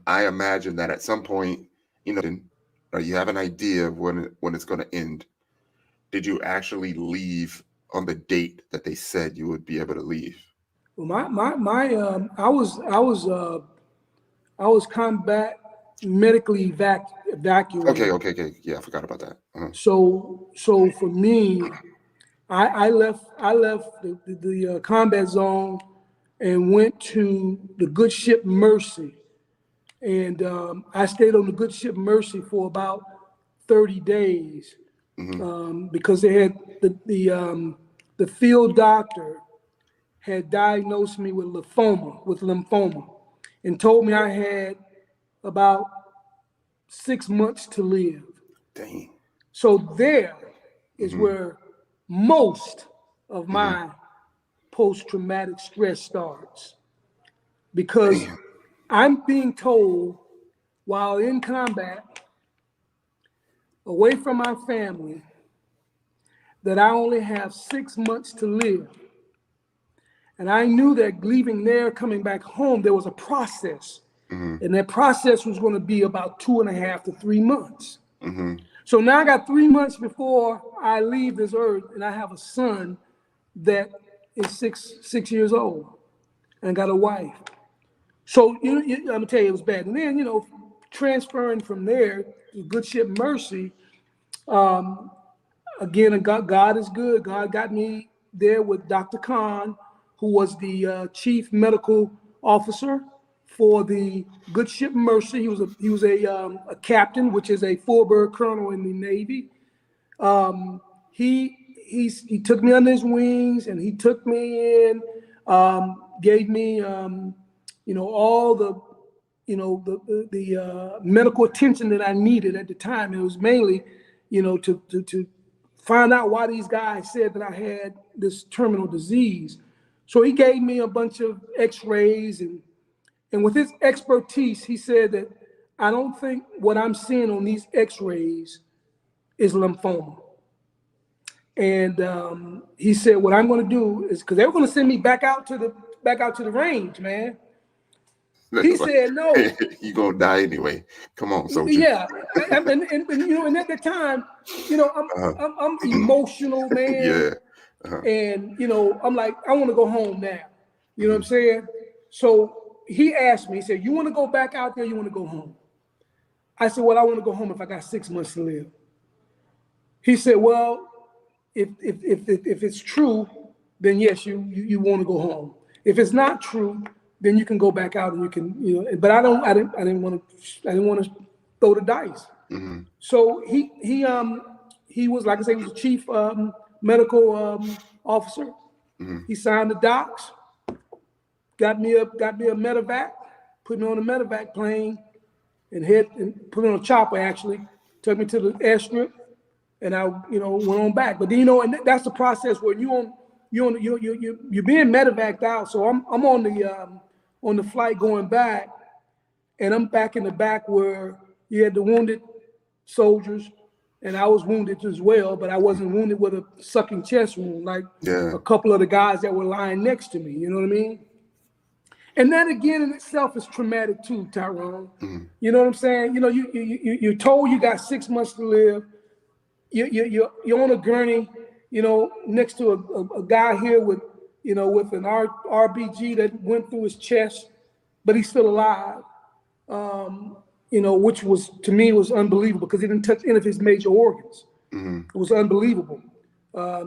I imagine that at some point, you have an idea of when it's going to end. Did you actually leave on the date that they said you would be able to leave? Well, I was combat medically evacuated. Okay. Yeah, I forgot about that. So for me, I left the combat zone and went to the good ship Mercy, and I stayed on the good ship Mercy for about 30 days because they had the field doctor had diagnosed me with lymphoma, and told me I had about 6 months to live. Dang. So there is where most of my post-traumatic stress starts, because Damn. I'm being told while in combat, away from my family, that I only have 6 months to live. And I knew that leaving there, coming back home, there was a process. And that process was going to be about 2.5 to 3 months. So now I got 3 months before I leave this earth, and I have a son that is six years old and got a wife. So I'm gonna tell you, it was bad. And then, transferring from there to Good Ship Mercy, again, God is good. God got me there with Dr. Khan, who was the chief medical officer for the Good Ship Mercy. He was a captain, which is a full-bird colonel in the Navy. He took me under his wings, and he took me in, gave me all the medical attention that I needed at the time. It was mainly to find out why these guys said that I had this terminal disease. So he gave me a bunch of x-rays, and with his expertise, he said that I don't think what I'm seeing on these x-rays is lymphoma. And he said, what I'm going to do is, because they were going to send me back out to the range, man. He said, no. You're going to die anyway. Come on, soldier. Yeah. And at the time, I'm emotional, man. Yeah. And, I'm like, I want to go home now. You know what I'm saying? So he asked me, he said, you want to go back out there? You want to go home? I said, well, I want to go home if I got 6 months to live. He said, well, if it's true, then yes, you want to go home. If it's not true, then you can go back out and you can, but I didn't want to throw the dice. So he was, like I said, he was the chief medical officer. He signed the docs, got me a medevac, put me on a medevac plane, and put me on a chopper, actually, took me to the airstrip, and I went on back. But then and that's the process where you're being medevaced out. So I'm on the flight going back, and I'm back in the back where you had the wounded soldiers, and I was wounded as well, but I wasn't wounded with a sucking chest wound like a couple of the guys that were lying next to me. You know what I mean? And that again in itself is traumatic too, Tyrone. You know what I'm saying? You're told you got 6 months to live. You're on a gurney, next to a guy here with an RBG that went through his chest, but he's still alive. Which was, to me, was unbelievable because he didn't touch any of his major organs. It was unbelievable.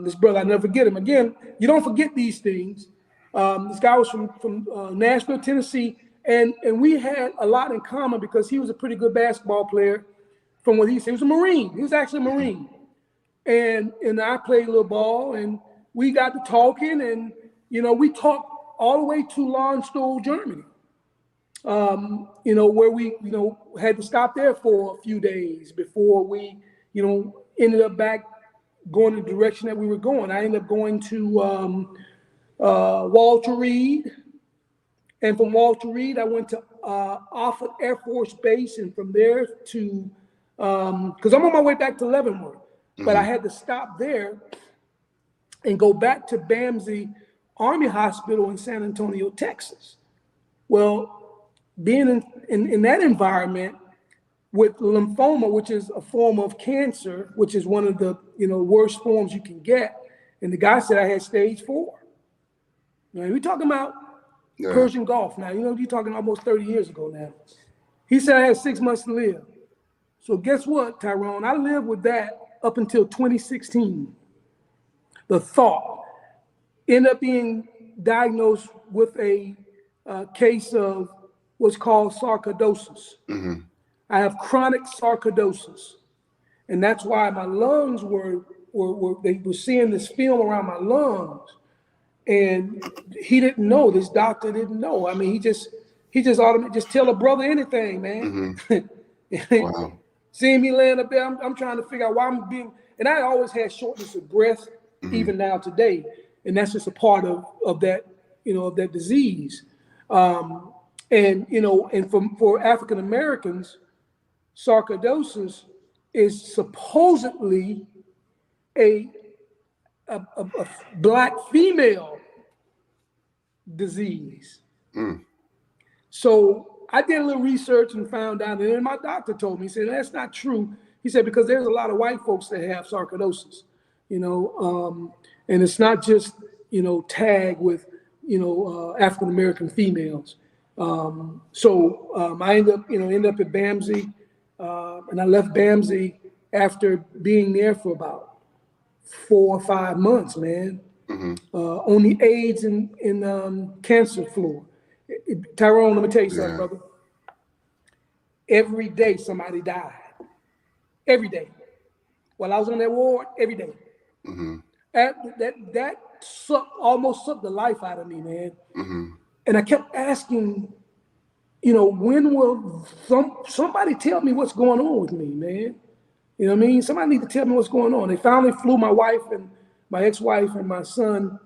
This brother, I never forget him. Again, you don't forget these things. This guy was from Nashville, Tennessee, and we had a lot in common because he was a pretty good basketball player. From what he said, he was a Marine. He was actually a Marine, and I played a little ball, and we got to talking, and we talked all the way to Landstuhl, Germany. Where we had to stop there for a few days before we ended up back going in the direction that we were going. I ended up going to Walter Reed. And from Walter Reed, I went to Offutt Air Force Base, and from there to, because I'm on my way back to Leavenworth, but I had to stop there and go back to Bamsey Army Hospital in San Antonio, Texas. Well, being in that environment with lymphoma, which is a form of cancer, which is one of the worst forms you can get, and the guy said I had stage 4. Now, we're talking about Persian Gulf now. You're talking almost 30 years ago now. He said I had 6 months to live. So guess what, Tyrone? I lived with that up until 2016. The thought ended up being diagnosed with a case of what's called sarcoidosis. I have chronic sarcoidosis, and that's why my lungs they were seeing this film around my lungs. And he didn't know, this doctor didn't know. I mean, he just automatically just tell a brother anything, man. Wow. Seeing me laying up there, I'm trying to figure out why I'm being, and I always had shortness of breath, even now today. And that's just a part of that, of that disease. And for African Americans, sarcoidosis is supposedly a Black female disease. So I did a little research and found out, and then my doctor told me, he said, that's not true. He said, because there's a lot of white folks that have sarcoidosis, and it's not just, tagged with, African American females. So I ended up at Bamsey, and I left Bamsey after being there for about 4 or 5 months, man. On the AIDS and cancer floor. Tyrone, let me tell you something, brother. Every day somebody died. Every day. While I was on that ward, every day. That almost sucked the life out of me, man. And I kept asking, when will somebody tell me what's going on with me, man? You know what I mean? Somebody need to tell me what's going on. They finally flew my wife and my ex-wife and my son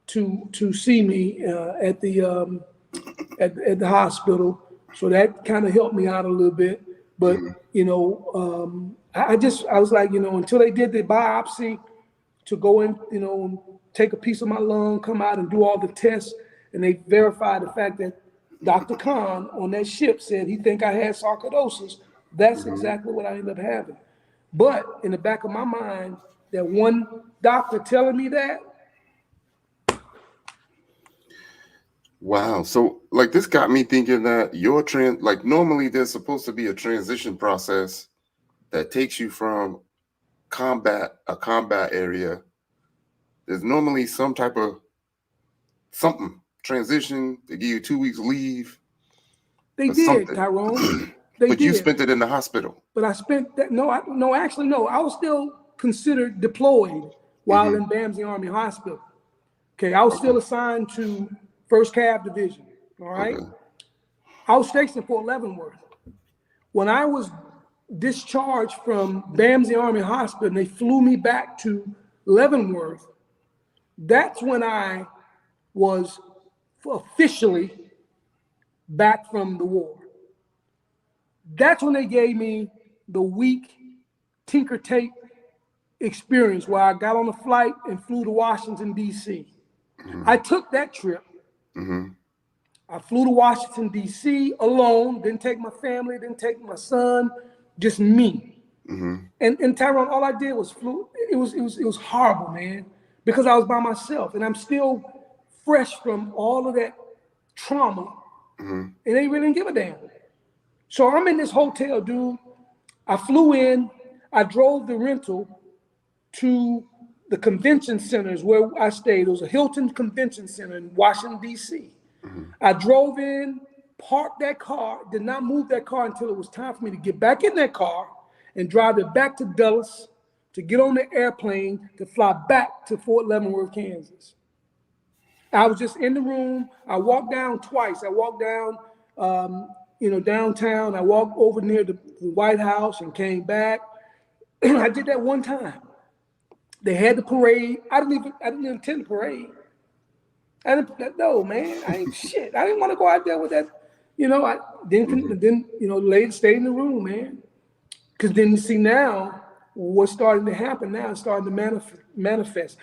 to see me at the hospital. So that kind of helped me out a little bit. But I was like, until they did the biopsy to go in, take a piece of my lung, come out and do all the tests, and they verified the fact that Dr. Khan on that ship said he think I had sarcoidosis. That's exactly what I ended up having. But in the back of my mind, that one doctor telling me that. Wow. So this got me thinking that normally there's supposed to be a transition process that takes you from a combat area. There's normally some type of transition. They give you 2 weeks leave. They did, Tyrone. But you spent it in the hospital. But I spent that. No. I was still considered deployed while in Bamsey Army Hospital. Okay, I was still assigned to 1st Cav Division. All right. I was stationed in Fort Leavenworth. When I was discharged from Bamsey Army Hospital, and they flew me back to Leavenworth, that's when I was officially back from the war. That's when they gave me the week tinker tape experience where I got on a flight and flew to Washington, D.C. I took that trip. I flew to Washington, D.C. alone, didn't take my family, didn't take my son, just me. And Tyrone, all I did was flew. It was horrible, man, because I was by myself and I'm still fresh from all of that trauma, and they really didn't give a damn. So I'm in this hotel, dude. I flew in, I drove the rental to the convention centers where I stayed. It was a Hilton Convention Center in Washington, D.C. I drove in, parked that car, did not move that car until it was time for me to get back in that car and drive it back to Dulles to get on the airplane to fly back to Fort Leavenworth, Kansas. I was just in the room. I walked down twice. I walked down, downtown. I walked over near the White House and came back. I did that one time. They had the parade. I didn't attend the parade. No, man, I ain't shit. I didn't want to go out there with that. I didn't, lady stayed in the room, man. Because then you see now, what's starting to happen now, it's starting to manifest.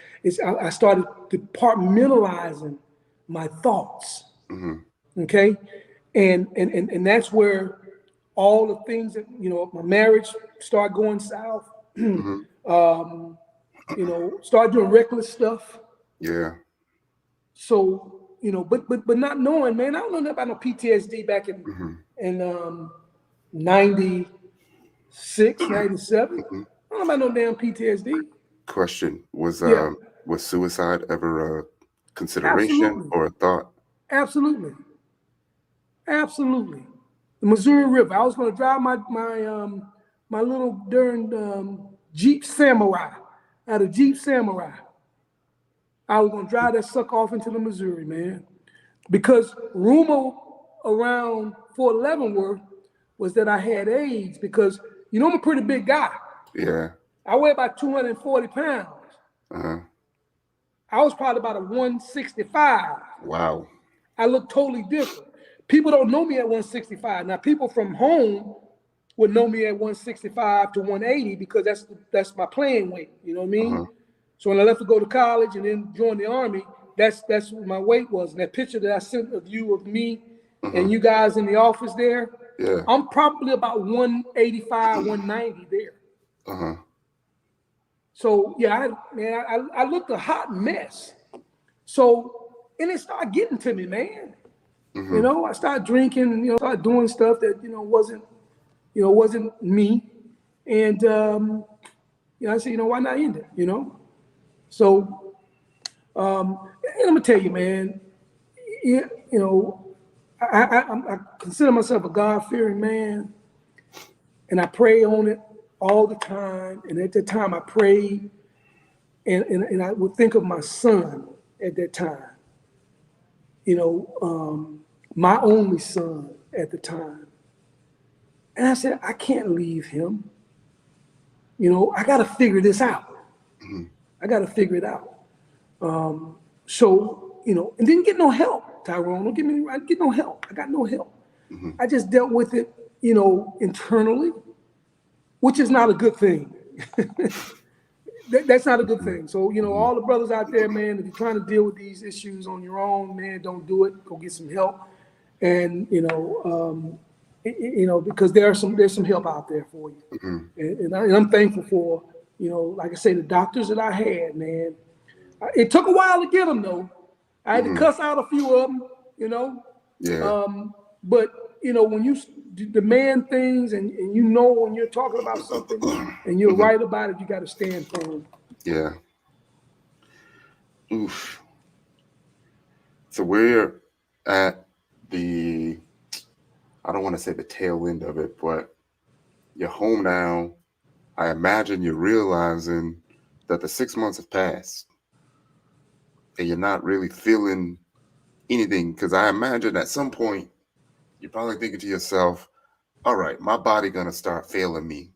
I started departmentalizing my thoughts. Okay? And that's where all the things that, my marriage started going south. Started doing reckless stuff. Yeah. So, but not knowing, man, I don't know nothing about no PTSD back in 96, 97. I don't know about no damn PTSD. Question, was suicide ever a consideration Absolutely. or a thought? Absolutely. The Missouri River. I was going to drive my little darn Jeep Samurai. I had a Jeep Samurai. I was going to drive that sucker off into the Missouri, man. Because rumor around Fort Leavenworth was that I had AIDS because, I'm a pretty big guy. Yeah. I weigh about 240 pounds. Uh-huh. I was probably about a 165. Wow. I look totally different. People don't know me at 165. Now, people from home would know me at 165 to 180 because that's my playing weight. You know what I mean? Uh-huh. So when I left to go to college and then join the Army, that's what my weight was. And that picture that I sent of you of me and you guys in the office there, yeah, I'm probably about 185, 190 there. Uh-huh. So yeah, I looked a hot mess. So, and it started getting to me, man. I started drinking and started doing stuff that wasn't me. And I said, why not end it? So and I'm gonna tell you, man, I consider myself a God-fearing man, and I pray on it all the time. And at that time I prayed and I would think of my son at that time. My only son at the time. And I said, I can't leave him. I got to figure this out. I got to figure it out. So, and didn't get no help, Tyrone. Don't get me wrong, I didn't get no help. I got no help. I just dealt with it, internally, which is not a good thing. That's not a good thing. So, all the brothers out there, man, if you're trying to deal with these issues on your own, man, don't do it. Go get some help. And, because there's some help out there for you. And I'm thankful for, like I say, the doctors that I had, man. It took a while to get them, though. I had to cuss out a few of them, Yeah. But, when you demand things and when you're talking about something and you're right about it, you got to stand firm. Yeah. Oof. So we're at I don't want to say the tail end of it, but you're home now. I imagine you're realizing that the 6 months have passed and you're not really feeling anything. Because I imagine at some point, you're probably thinking to yourself, all right, my body going to start failing me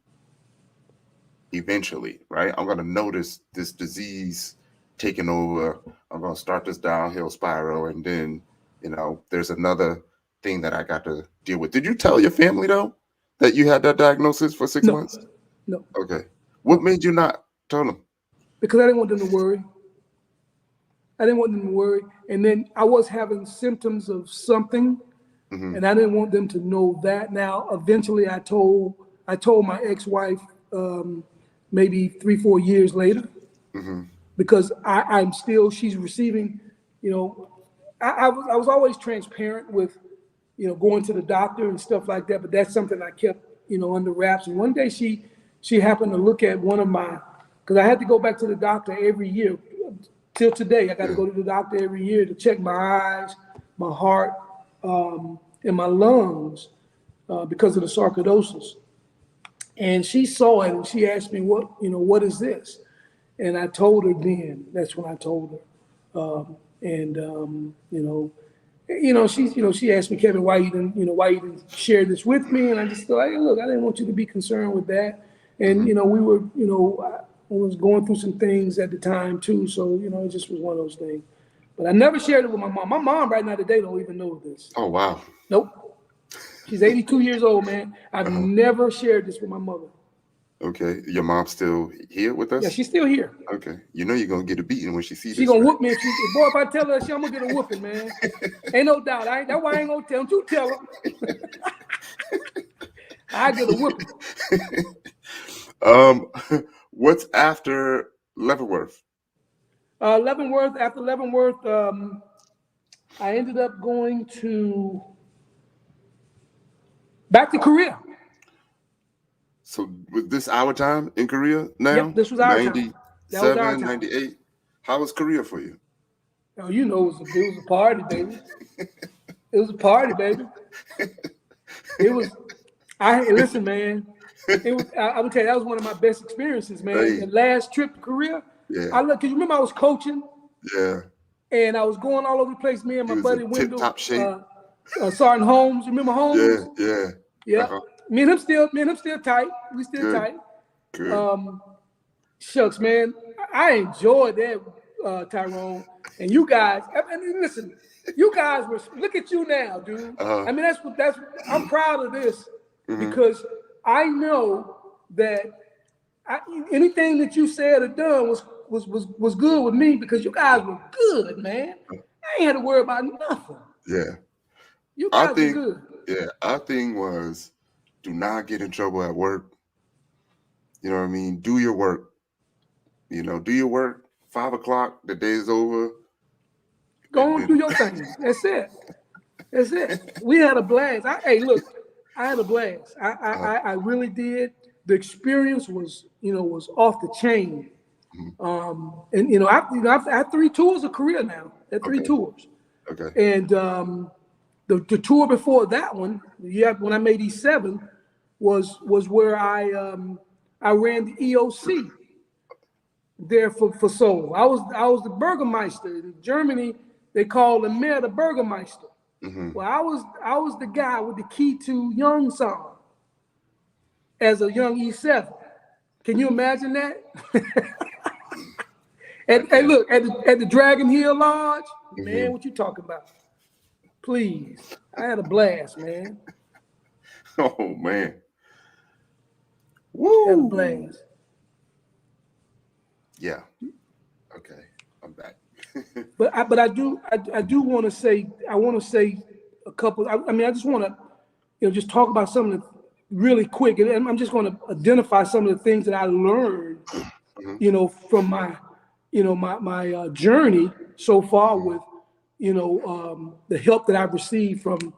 eventually, right? I'm going to notice this disease taking over. I'm going to start this downhill spiral. And then, there's another thing that I got to deal with. Did you tell your family, though, that you had that diagnosis for 6 months? No. Okay. What made you not tell them? Because I didn't want them to worry. And then I was having symptoms of something, and I didn't want them to know that. Now, eventually I told my ex-wife maybe 3-4 years later, because she's receiving, I was always transparent with, going to the doctor and stuff like that, but that's something I kept, under wraps. And one day she happened to look at one of because I had to go back to the doctor every year. Till today, I got to go to the doctor every year to check my eyes, my heart, and my lungs because of the sarcoidosis. And she saw it and she asked me, what is this? And I told her then. That's when I told her. She asked me, Kevin, why you didn't share this with me? And I just thought, hey, look, I didn't want you to be concerned with that. And we were, was going through some things at the time too. So, it just was one of those things. But I never shared it with my mom. My mom right now today don't even know this. Oh, wow. Nope. She's 82 years old, man. I've never shared this with my mother. Okay. Your mom's still here with us? Yeah, she's still here. Okay. You know you're going to get a beating when she sees this. She's going to whoop me. Boy, if I tell her, I'm going to get a whooping, man. Ain't no doubt. That's why I ain't going to tell. Don't you tell her. I get a whooping. What's after Leavenworth? After Leavenworth, I ended up going back to Korea. So was this our time in Korea now? Yep, this was our time. That was our time. 98. How was Korea for you? Oh, it was a party, baby. It was a party, baby. Listen, man. I would tell you, that was one of my best experiences, man. Hey. The last trip to Korea. Yeah. Because you remember I was coaching. Yeah. And I was going all over the place. Me and my buddy Wendell. Tip-top shape. Sergeant Holmes. You remember Holmes? Yeah. Yeah. Me and him still tight. We still tight. Good. Shucks, man. I enjoyed that, Tyrone. And you guys, listen, you guys look at you now, dude. I mean, I'm proud of this because I know that anything that you said or done was good with me because you guys were good, man. I ain't had to worry about nothing. Yeah. You guys were good. Yeah. Our thing was, do not get in trouble at work. You know what I mean? Do your work. Do your work. 5 o'clock, the day is over. Go on, do your thing. That's it. We had a blast. I had a blast. I really did. The experience was off the chain. I've had 3 tours of Korea now. I had 3 tours. Okay. And the tour before that one, when I made E7, was where I ran the EOC there for Seoul. I was the Bürgermeister. In Germany, they call the mayor the Bürgermeister. Well, I was the guy with the key to Yongsan as a young E7. Can you imagine that? And look, at the Dragon Hill Lodge, man, what you talking about? Please. I had a blast, man. Oh, man. Woo! Had a blast. Yeah. Okay. I'm back. But I do want to say a couple. I just want to just talk about some of the really quick, and I'm just going to identify some of the things that I learned, from my my journey so far with the help that I've received from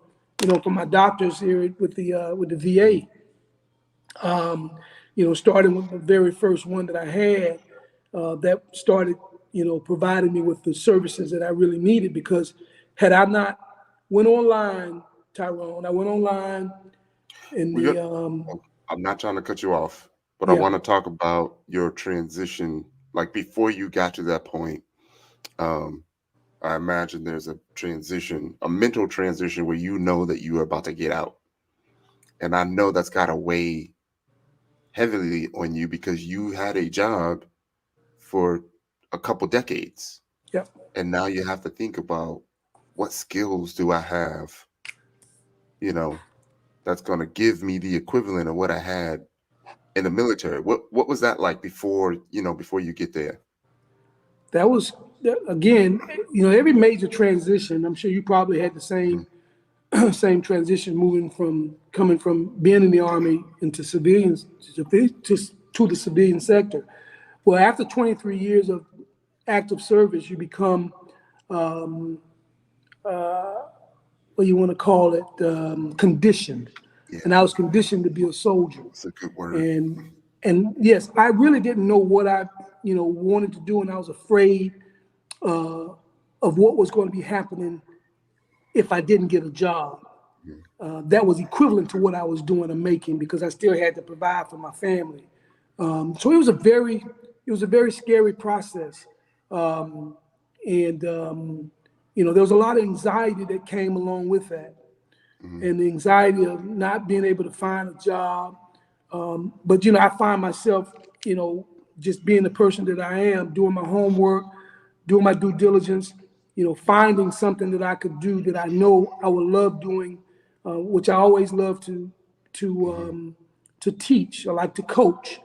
my doctors here with the VA. Starting with the very first one that I had, that started providing me with the services that I really needed, because had I not went online, Tyrone, I went online I'm not trying to cut you off, but I want to talk about your transition. Like before you got to that point, I imagine there's a transition, a mental transition where that you are about to get out. And I know that's got to weigh heavily on you because you had a job for a couple decades. Yep. And now you have to think about, what skills do I have, that's going to give me the equivalent of what I had in the military. What was that like before you get there? That was, again, every major transition, I'm sure you probably had the same same transition coming from being in the Army into civilians to the civilian sector. Well, after 23 years of active service, you become what you want to call it, conditioned. Yeah. And I was conditioned to be a soldier. That's a good word. And yes, I really didn't know what I wanted to do, and I was afraid of what was going to be happening if I didn't get a job. That was equivalent to what I was doing and making, because I still had to provide for my family. So it was a very scary process. There was a lot of anxiety that came along with that. And the anxiety of not being able to find a job. But I find myself, just being the person that I am, doing my homework, doing my due diligence, finding something that I could do that I know I would love doing, which I always love to teach. I like to coach.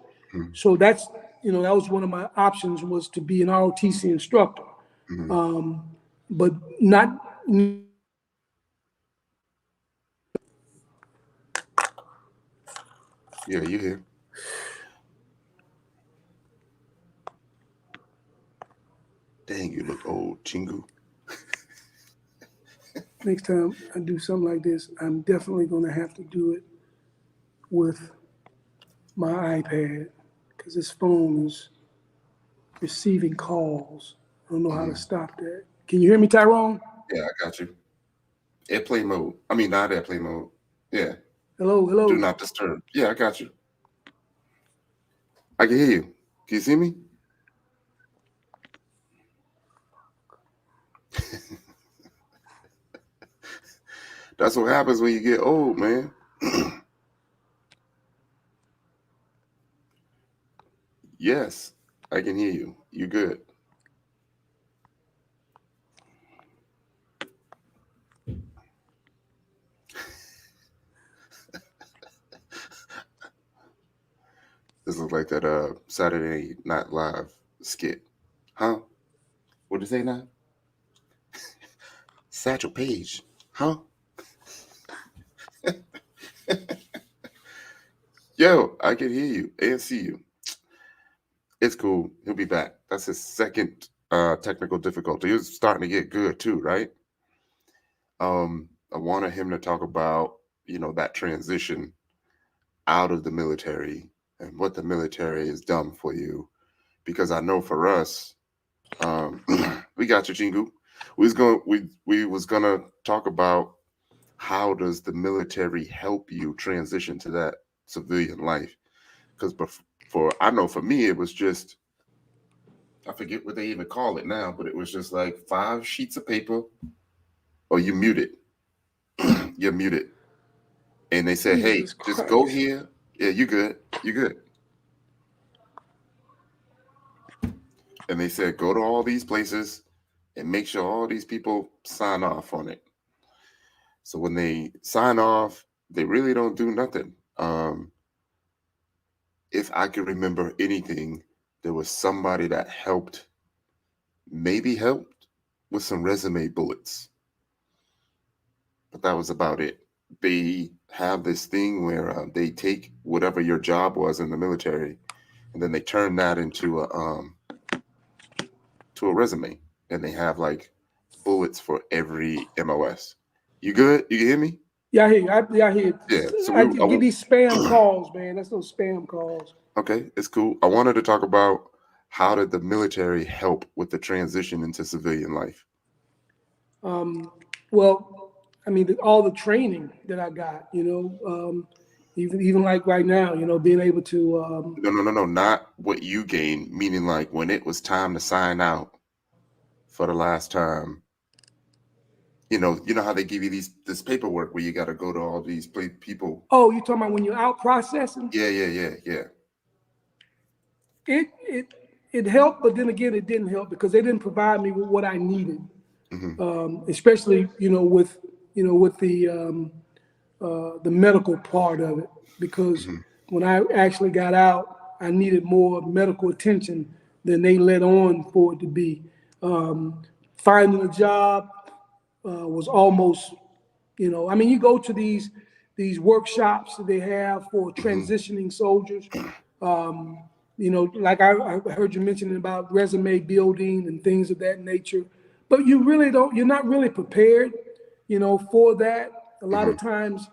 So that's, that was one of my options, was to be an ROTC instructor. But not. Yeah, you here. Dang, you look old, Chingu. Next time I do something like this, I'm definitely going to have to do it with my iPad, because this phone is receiving calls. I don't know how to stop that. Can you hear me, Tyrone? Yeah, I got you. Airplane mode. I mean, not airplane mode. Yeah. Hello, hello. Do not disturb. Yeah, I got you. I can hear you. Can you see me? That's what happens when you get old, man. Yes, I can hear you. You good. This looks like that Saturday Night Live skit. Huh? What did you say now? Satchel Paige. Huh? Yo, I can hear you and see you. It's cool. He'll be back. That's his second technical difficulty. He's starting to get good too, right? I wanted him to talk about, that transition out of the military and what the military has done for you. Because I know for us, we got you, Chingu. We was gonna talk about how does the military help you transition to that civilian life? Because I know for me, it was just, I forget what they even call it now, but it was just like 5 sheets of paper, or you mute it. You're muted. And they said, hey, Jesus just Christ. go here. Yeah, you good. You good. And they said, go to all these places and make sure all these people sign off on it. So when they sign off, they really don't do nothing. If I can remember anything, there was somebody that maybe helped with some resume bullets. But that was about it. They have this thing where they take whatever your job was in the military, and then they turn that into a resume, and they have like bullets for every MOS. You good? You can hear me? Yeah, I hear you. I hear you. Yeah. So I get these spam calls, man. That's those spam calls. Okay, it's cool. I wanted to talk about how did the military help with the transition into civilian life? Well, I mean, all the training that I got, even like right now, being able to. No, not what you gained. Meaning, like when it was time to sign out for the last time. You know how they give you this paperwork where you got to go to all these people. Oh, you talking about when you're out processing? Yeah. It helped, but then again, it didn't help because they didn't provide me with what I needed, especially with the medical part of it. Because when I actually got out, I needed more medical attention than they let on for it to be. Finding a job was almost, I mean, you go to these workshops that they have for transitioning soldiers. Like I heard you mentioning about resume building and things of that nature, but you're not really prepared, for that. A lot of times,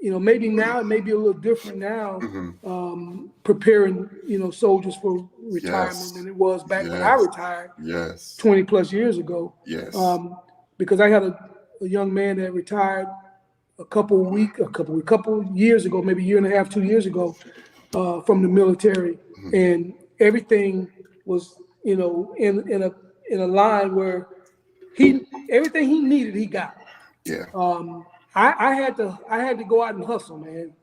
maybe now it may be a little different now, preparing, soldiers for retirement than it was back when I retired 20 plus years ago. Yes. Because I had a young man that retired a couple years ago, maybe a year and a half, 2 years ago, from the military, and everything was, in a line where everything he needed, he got. Yeah. I had to go out and hustle, man.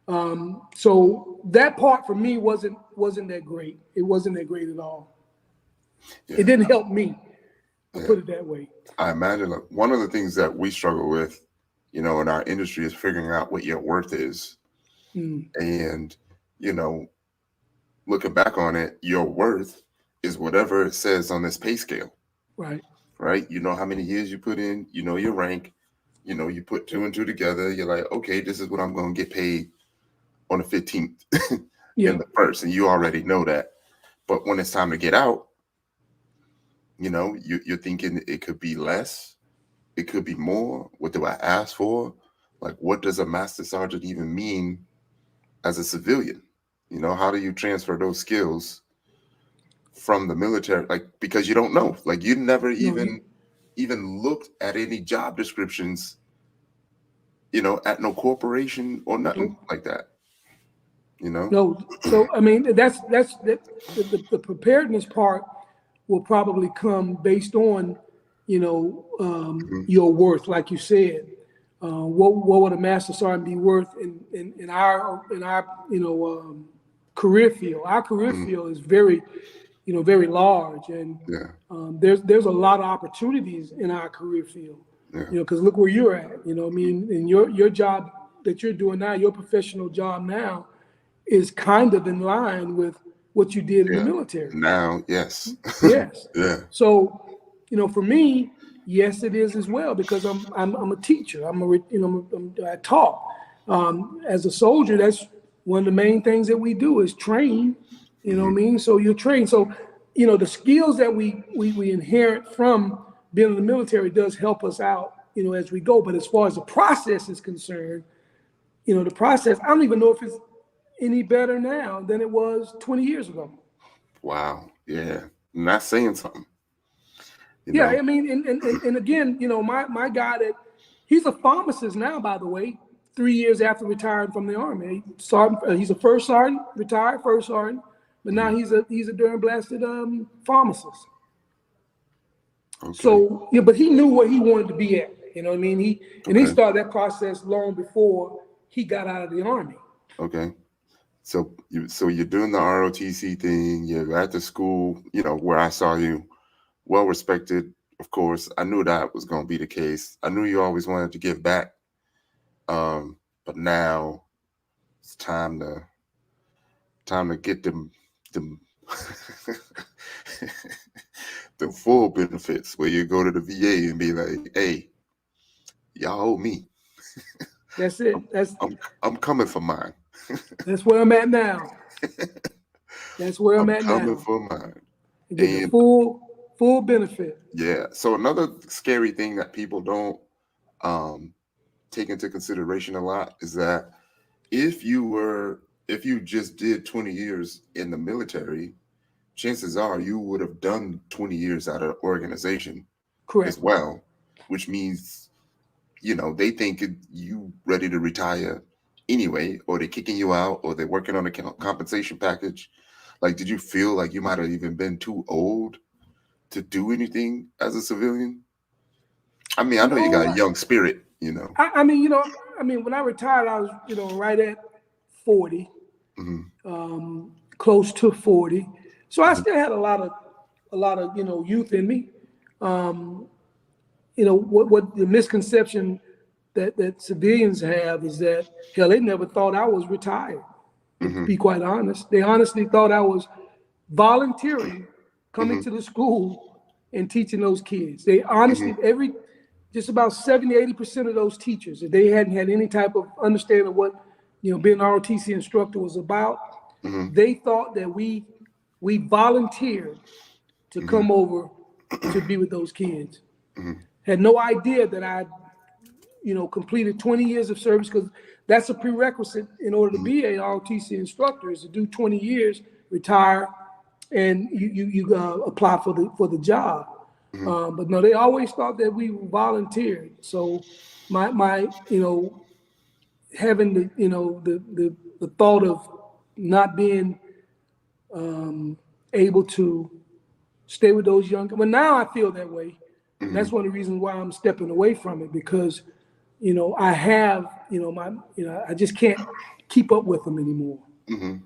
So that part for me wasn't that great. It wasn't that great at all. Yeah. It didn't help me. I'll Yeah. put it that way. I imagine like, one of the things that we struggle with, in our industry is figuring out what your worth is. And, looking back on it, your worth is whatever it says on this pay scale. Right. Right? You know how many years you put in, your rank, you put 2 and 2 together. You're like, okay, this is what I'm going to get paid on the 15th in the first. And you already know that. But when it's time to get out, you're thinking it could be less. It could be more. What do I ask for? Like, what does a master sergeant even mean as a civilian? How do you transfer those skills from the military? Like, because you don't know. Like, you never even looked at any job descriptions, at no corporation or nothing like that. No. So I mean, that's the preparedness part will probably come based on, your worth, like you said. What would a master sergeant be worth in our career field? Our career field is very, very large, and there's a lot of opportunities in our career field. Because look where you're at. I mean, and your job that you're doing now, your professional job now, is kind of in line with what you did in the military. Now, yes. Yes. Yeah. So, for me, yes, it is as well, because I'm a teacher. I taught. As a soldier, that's one of the main things that we do is train. You know what I mean? So you're trained. So, the skills that we inherit from being in the military does help us out, as we go. But as far as the process is concerned, the process, I don't even know if it's any better now than it was 20 years ago. Wow. Yeah. Not saying something. I mean, and again, my guy he's a pharmacist now, by the way, 3 years after retiring from the Army. He's a first sergeant, retired first sergeant, but now he's a darn blasted pharmacist. Okay. So, but he knew where he wanted to be at. You know what I mean? He started that process long before he got out of the Army. Okay. So you're doing the ROTC thing. You're at the school, where I saw you, well respected. Of course, I knew that was going to be the case. I knew you always wanted to give back. But now it's time to get them the full benefits, where you go to the VA and be like, hey, y'all owe me. That's it. I'm coming for mine. That's where I'm at now. That's where I'm at now. Coming for mine. Get the full benefit. Yeah. So another scary thing that people don't take into consideration a lot is that if you just did 20 years in the military, chances are you would have done 20 years at an organization. Correct. As well, which means, they think you ready to retire anyway, or they're kicking you out, or they're working on a compensation package. Like, did you feel like you might have even been too old to do anything as a civilian? I mean, I know you got a young spirit, I mean, when I retired, I was, right at 40, close to 40. So I still had a lot of, youth in me. What the misconception that civilians have is that, hell, they never thought I was retired. To be quite honest, they honestly thought I was volunteering, coming to the school and teaching those kids. They honestly, just about 70-80% of those teachers, if they hadn't had any type of understanding of what, being an ROTC instructor was about, they thought that we volunteered to come over to be with those kids. Had no idea that I, completed 20 years of service, because that's a prerequisite in order to be a ROTC instructor, is to do 20 years, retire, and you apply for the job. But no, they always thought that we volunteered. So my having the thought of not being able to stay with those young, but now I feel that way. And that's one of the reasons why I'm stepping away from it, because I have I just can't keep up with them anymore. Mm-hmm.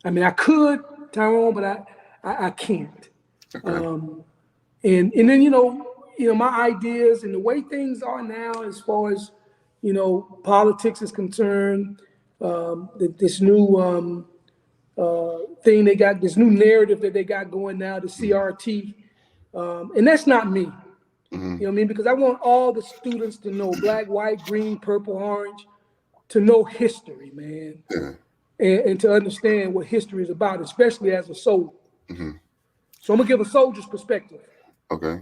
I mean, I could, Tyrone, but I can't. Okay. And then my ideas and the way things are now, as far as politics is concerned, this new thing they got, this new narrative that they got going now, the CRT, and that's not me. Mm-hmm. You know what I mean? Because I want all the students to know black, white, green, purple, orange, to know history, man, Yeah. and to understand what history is about, especially as a soldier. Mm-hmm. So I'm gonna give a soldier's perspective. Okay.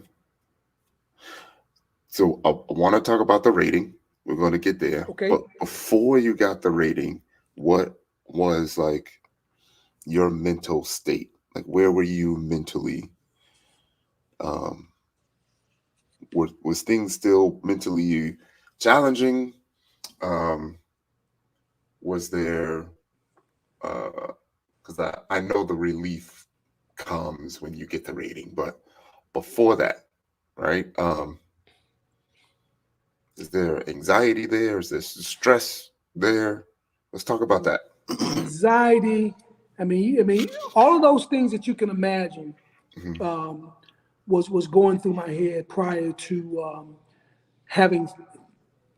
So I want to talk about the rating. We're going to get there. Okay. But before you got the rating, what was like your mental state? Like, where were you mentally? Was things still mentally challenging? Was there, because I know the relief comes when you get the rating, but before that, right? Is there anxiety there? Is there stress there? Let's talk about that. Anxiety. I mean, all of those things that you can imagine Mm-hmm. was going through my head prior to having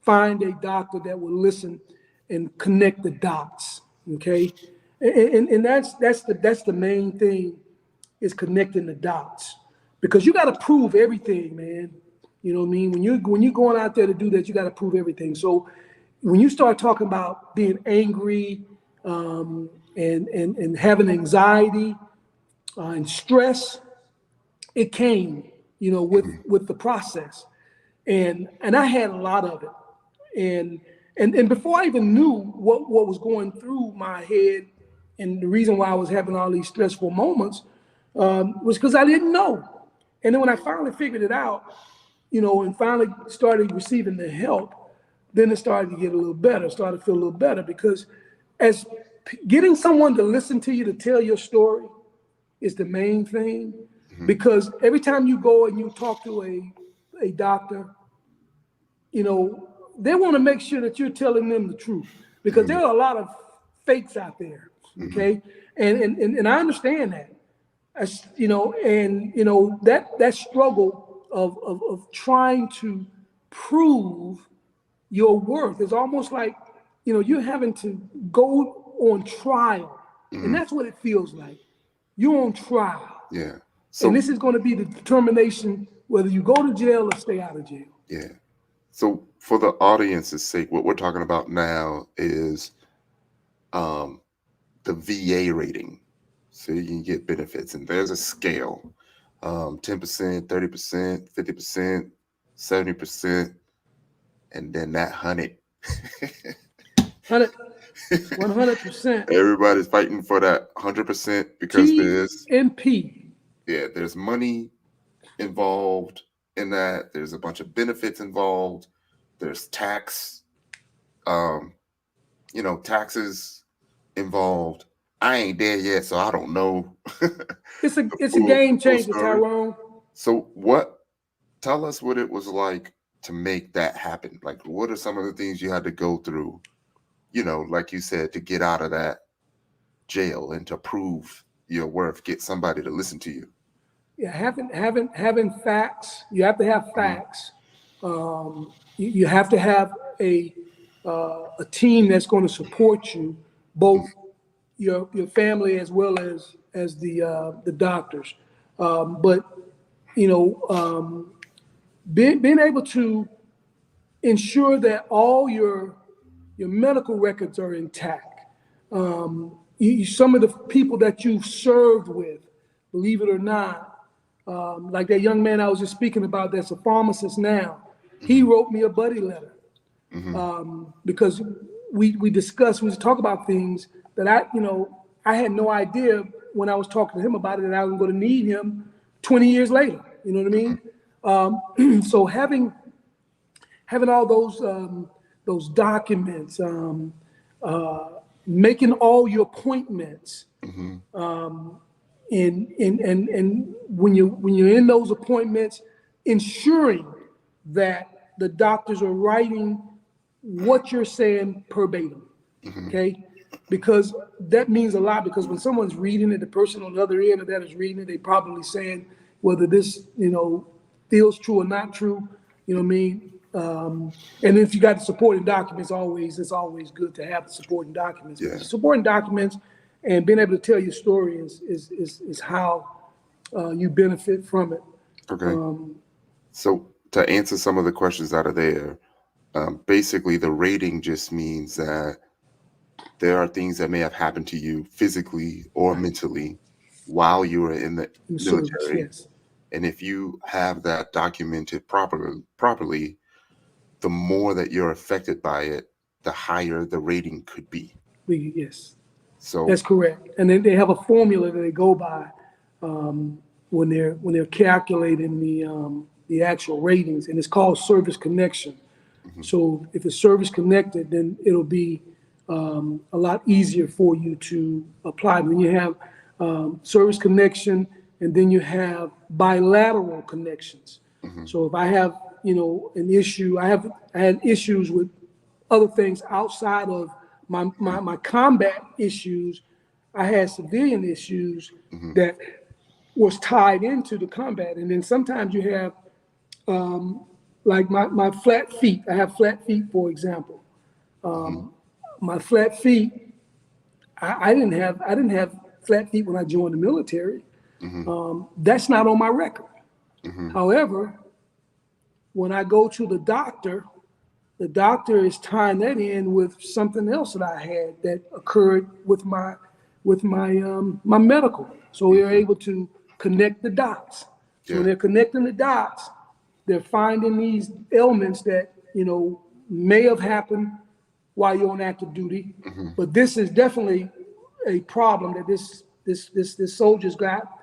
find a doctor that will listen and connect the dots. Okay, and that's the main thing, is connecting the dots, because you got to prove everything, man. You know what I mean? When you're going out there to do that, you got to prove everything. So when you start talking about being angry, and having anxiety and stress, it came, with the process, and I had a lot of it, and before I even knew what was going through my head, and the reason why I was having all these stressful moments, was because I didn't know. And then when I finally figured it out, and finally started receiving the help, then it started to get a little better, started to feel a little better, because as getting someone to listen to you, to tell your story, is the main thing. Mm-hmm. Because every time you go and you talk to a doctor, they want to make sure that you're telling them the truth, because Mm-hmm. there are a lot of fakes out there. Mm-hmm. Okay. And I understand that. That struggle of trying to prove your worth is almost like, you're having to go on trial. And Mm-hmm. that's what it feels like. You're on trial. Yeah. And So this is going to be the determination whether you go to jail or stay out of jail. yeah. So for the audience's sake, what we're talking about now is the VA rating. So you can get benefits, and there's a scale. 10%, 30%, 50%, 70%, and then that 100. 100%. Everybody's fighting for that 100% because TMP. there's money involved in that. There's a bunch of benefits involved. There's taxes involved. I ain't there yet, so I don't know. It's a game changer, story. Tyrone. So tell us what it was like to make that happen. Like, what are some of the things you had to go through, like you said, to get out of that jail and to prove your worth, get somebody to listen to you? Yeah, having facts. You have to have facts. You have to have a team that's going to support you, both your family as well as the doctors. But being able to ensure that all your medical records are intact. Some of the people that you've served with, believe it or not, like that young man I was just speaking about that's a pharmacist now, he wrote me a buddy letter. Because we talk about things that I had no idea when I was talking to him about it, that I was going to need him 20 years later. You know what I mean? So having all those documents, making all your appointments, and when you're in those appointments, ensuring that the doctors are writing what you're saying verbatim. Okay, because that means a lot, because when someone's reading it, the person on the other end of that is reading it, they probably saying whether this, feels true or not true, you know what I mean? And if you got the supporting documents, it's always good to have the supporting documents. Yeah. Because the supporting documents and being able to tell your story is how you benefit from it. Okay. So to answer some of the questions that are there, basically the rating just means that there are things that may have happened to you physically or mentally while you were in the In the service, military. yes. And if you have that documented properly, the more that you're affected by it, the higher the rating could be. Yes, So that's correct. And then they have a formula that they go by when they're calculating the actual ratings, and it's called service connection. So if it's service connected, then it'll be a lot easier for you to apply. When you have service connection, and then you have bilateral connections. So if I have, an issue, I had issues with other things outside of my combat issues. I had civilian issues that was tied into the combat. And then sometimes you have, like my flat feet. I have flat feet, for example. My flat feet, I didn't have flat feet when I joined the military. That's not on my record. However, when I go to the doctor is tying that in with something else that I had that occurred with my my medical. So they're able to connect the dots. So when they're connecting the dots, they're finding these ailments that may have happened while you're on active duty. But this is definitely a problem that this soldier's got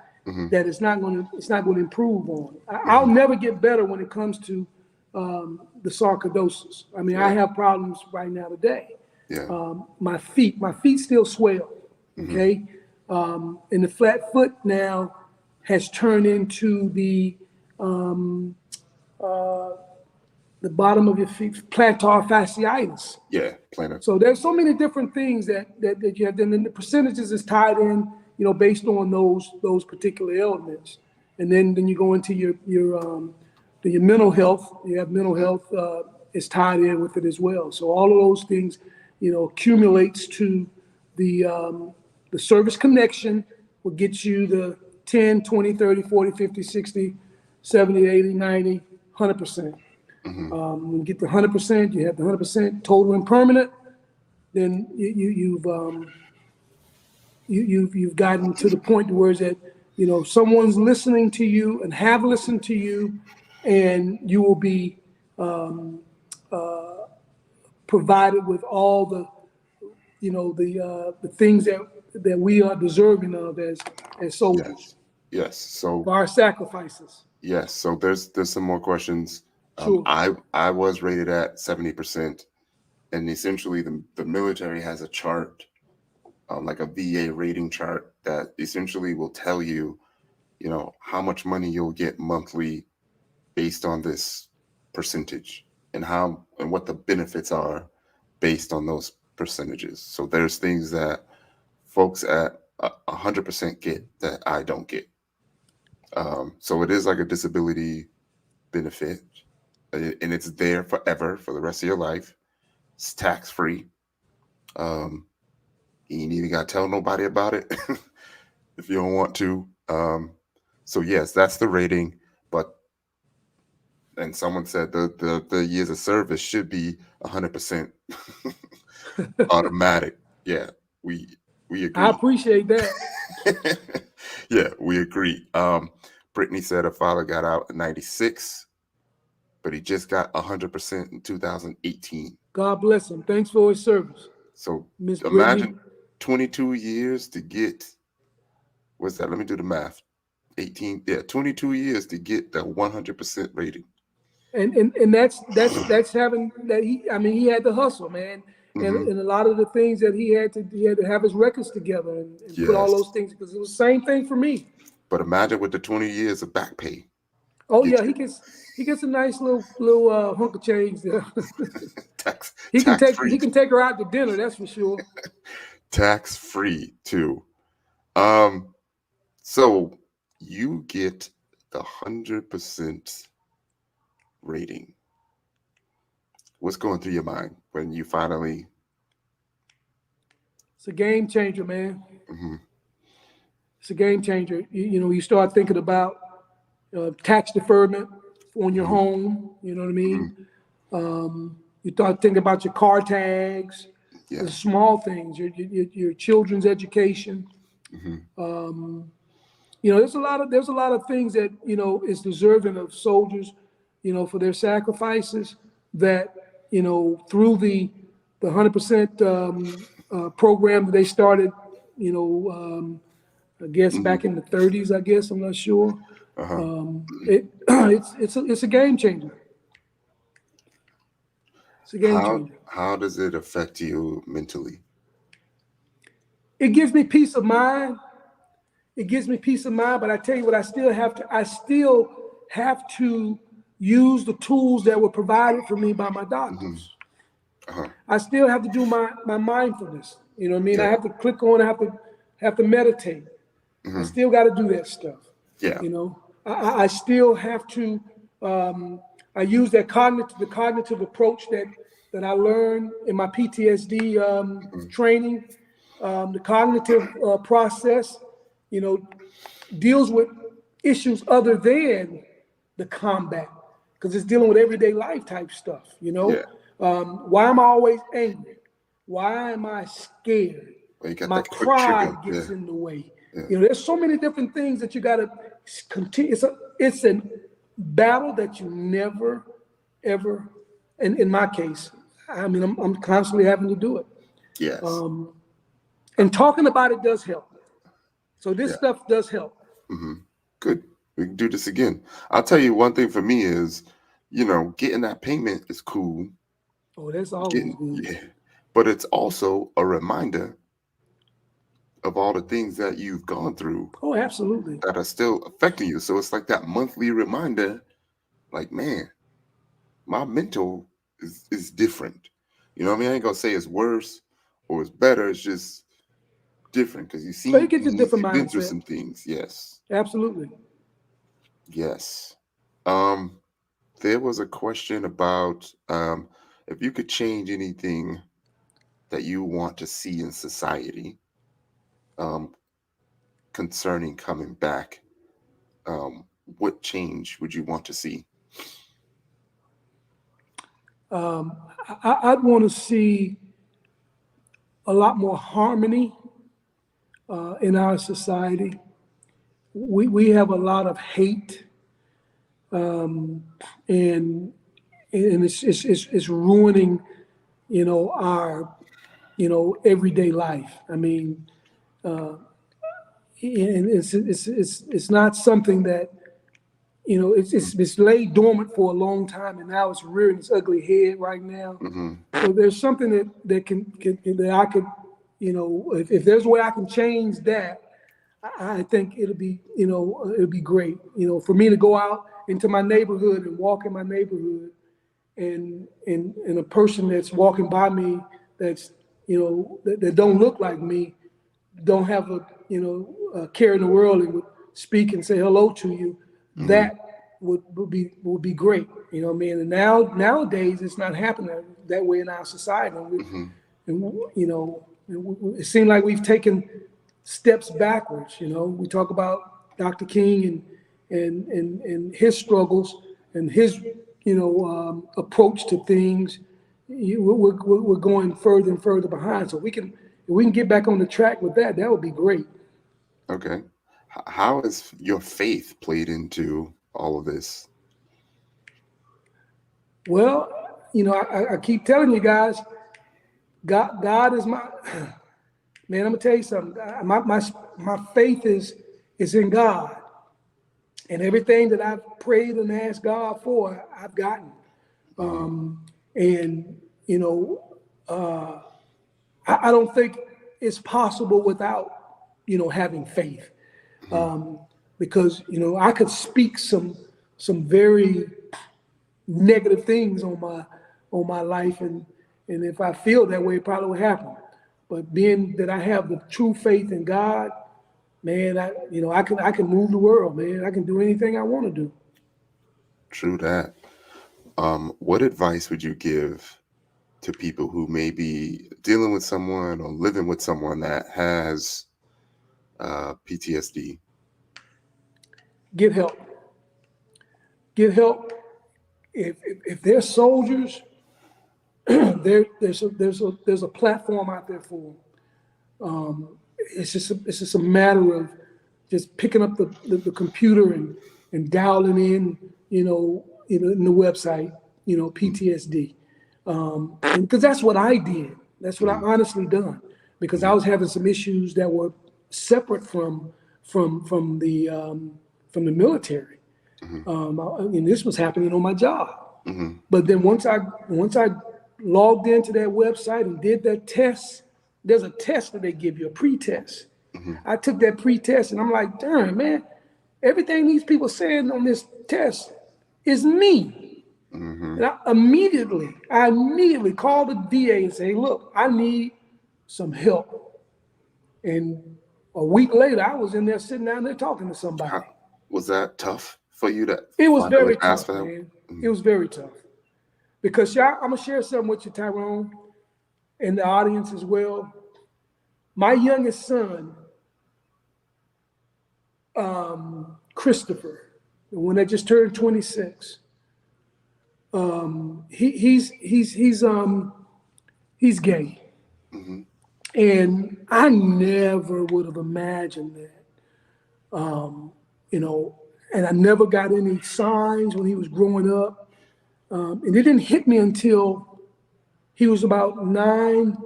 that it's not going to improve on. I'll never get better when it comes to the sarcoidosis. I mean, I have problems right now today. My feet still swell. Okay, and the flat foot now has turned into the bottom of your feet, plantar fasciitis. yeah, plantar. So there's so many different things that you have. Then the percentages is tied in, based on those particular elements. And then you go into your mental health. You have mental health is tied in with it as well. So all of those things, accumulates to the service connection will get you the 10, 20, 30, 40, 50, 60, 70, 80, 90, 100%. When you get the 100%, you have the 100% total and permanent, then you've gotten to the point where is that, someone's listening to you and have listened to you, and you will be provided with all the, the things that we are deserving of as soldiers. Yes. So for our sacrifices. Yes. So there's some more questions. Sure. I was rated at 70%, and essentially the military has a chart, like a VA rating chart that essentially will tell you, how much money you'll get monthly based on this percentage, and what the benefits are based on those percentages. So there's things that folks at 100% get that I don't get. So it is like a disability benefit, and it's there forever for the rest of your life. It's tax free. You ain't even got to tell nobody about it if you don't want to. So yes, that's the rating. And someone said the years of service should be 100% automatic. Yeah, we agree. I appreciate that. Yeah, we agree. Brittany said her father got out in 96, but he just got 100% in 2018. God bless him. Thanks for his service. So Ms. imagine Brittany. 22 years to get, what's that? Let me do the math. 22 years to get the 100% rating. And that's having that he had to hustle, man. And a lot of the things that he had to have his records together and put all those things, because it was the same thing for me. But imagine with the 20 years of back pay. Oh yeah, he gets a nice little hunk of change there. He can take her out to dinner, that's for sure. Tax-free too. So you get the 100% rating. What's going through your mind when you finally? It's a game changer, man. Mhm, It's a game changer. You start thinking about tax deferment on your mhm, home. You know what I mhm. mean? You start thinking about your car tags, the Yeah. small things, your children's education. Mhm, There's a lot of things that is deserving of soldiers, for their sacrifices. That through the 100% program that they started, I guess mhm. back in the 30s. I guess I'm not sure. Uh-huh. It's a game changer. It's a game How changer. how does it affect you mentally? It gives me peace of mind. It gives me peace of mind. But I tell you what, I still have to use the tools that were provided for me by my Mhm. doctors. Uh-huh. I still have to do my mindfulness. You know what I mean? Yeah. I have to click on. I have to meditate. I Mhm. still got to do that stuff. Yeah. I still have to. I use the cognitive approach that I learned in my PTSD Mhm. training. The cognitive process, you know, deals with issues other than the combat, because it's dealing with everyday life type stuff. Yeah. Why am I always angry? Why am I scared? Well, you got My that quick pride trigger. gets Yeah. in the way. Yeah. There's so many different things that you got to continue. It's a battle that you never, ever, and in my case, I mean, I'm constantly having to do it. Yes. And talking about it does help. So this Yeah. stuff does help. Good. We can do this again. I'll tell you one thing for me is, getting that payment is cool. Oh, that's always Getting good. Yeah. But it's also a reminder of all the things that you've gone through Oh, absolutely. that are still affecting you. So it's like that monthly reminder, like, man, my mental is different. You know what I mean? I ain't gonna say it's worse or it's better. It's just different because you've So seen it gets a things, different you've been through mindset. some things. Yes. Absolutely. Yes. Um, there was a question about if you could change anything that you want to see in society um, concerning coming back, what change would you want to see? I'd want to see a lot more harmony in our society. We have a lot of hate, and it's ruining, our, everyday life. I mean, and it's not something that, it's laid dormant for a long time, and now it's rearing its ugly head right now. Mm-hmm. So there's something that that I could, if there's a way I can change that, I think it'll be great. For me to go out into my neighborhood and walk in my neighborhood, and a person that's walking by me that's, that don't look like me, don't have a care in the world, and would speak and say hello to you, Mm-hmm. that would be great. You know what I mean? And nowadays it's not happening that way in our society. Mm-hmm. It seems like we've taken steps backwards. We talk about Dr. King and his struggles and his approach to things. We're going further and further behind. So if we can get back on the track with that, that would be great. Okay. How has your faith played into all of this? Well, I keep telling you guys, God is my man. I'm gonna tell you something. My faith is in God, and everything that I've prayed and asked God for, I've gotten. Mm-hmm. And I don't think it's possible without having faith, Mm-hmm. because I could speak some very negative things on my life, and if I feel that way, it probably would happen. But being that I have the true faith in God, man, I can move the world, man. I can do anything I want to do. True that. What advice would you give to people who may be dealing with someone or living with someone that has PTSD? Get help. Get help. If they're soldiers, there's a platform out there for them. It's just a matter of just picking up the computer and dialing in, in the website, PTSD. And because that's what I did. That's what I honestly done, because I was having some issues that were separate from the military. And this was happening on my job. But then once I logged into that website and did that test, there's a test that they give you, a pre-test. I took that pre-test and I'm like, darn, man, everything these people saying on this test is me. And I immediately called the VA and say, look, I need some help. And a week later, I was in there sitting down there talking to somebody. Was that tough for you to? It was very tough, man. It was very tough. Because y'all, I'm gonna share something with you, Tyrone, and the audience as well. My youngest son, Christopher, the one that just turned 26, he's gay. And I never would have imagined that. And I never got any signs when he was growing up. And it didn't hit me until he was about 9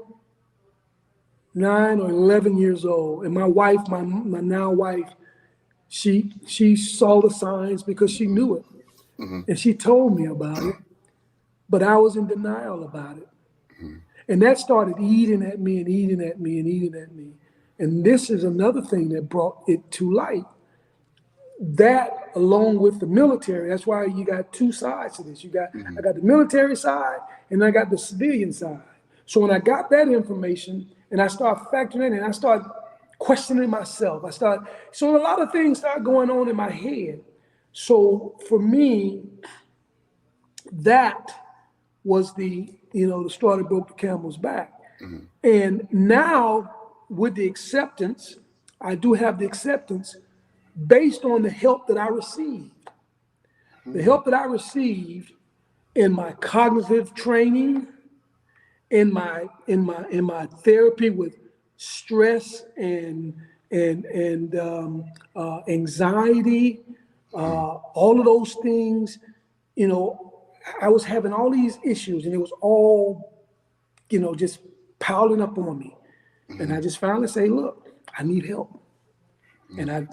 or 11 years old. And my wife, my now wife, she saw the signs because she knew it. And she told me about it, but I was in denial about it. And that started eating at me and eating at me and eating at me. And this is another thing that brought it to light. That, along with the military, that's why you got two sides to this. I got the military side and I got the civilian side. So when I got that information and I started factoring in and I started questioning myself, so a lot of things started going on in my head. So for me, that was the straw that broke the camel's back. And now with the acceptance, I do have the acceptance based on the help that I received. The help that I received in my cognitive training, in my therapy with stress and anxiety, all of those things, I was having all these issues and it was all, just piling up on me. And I just finally say, look, I need help. And I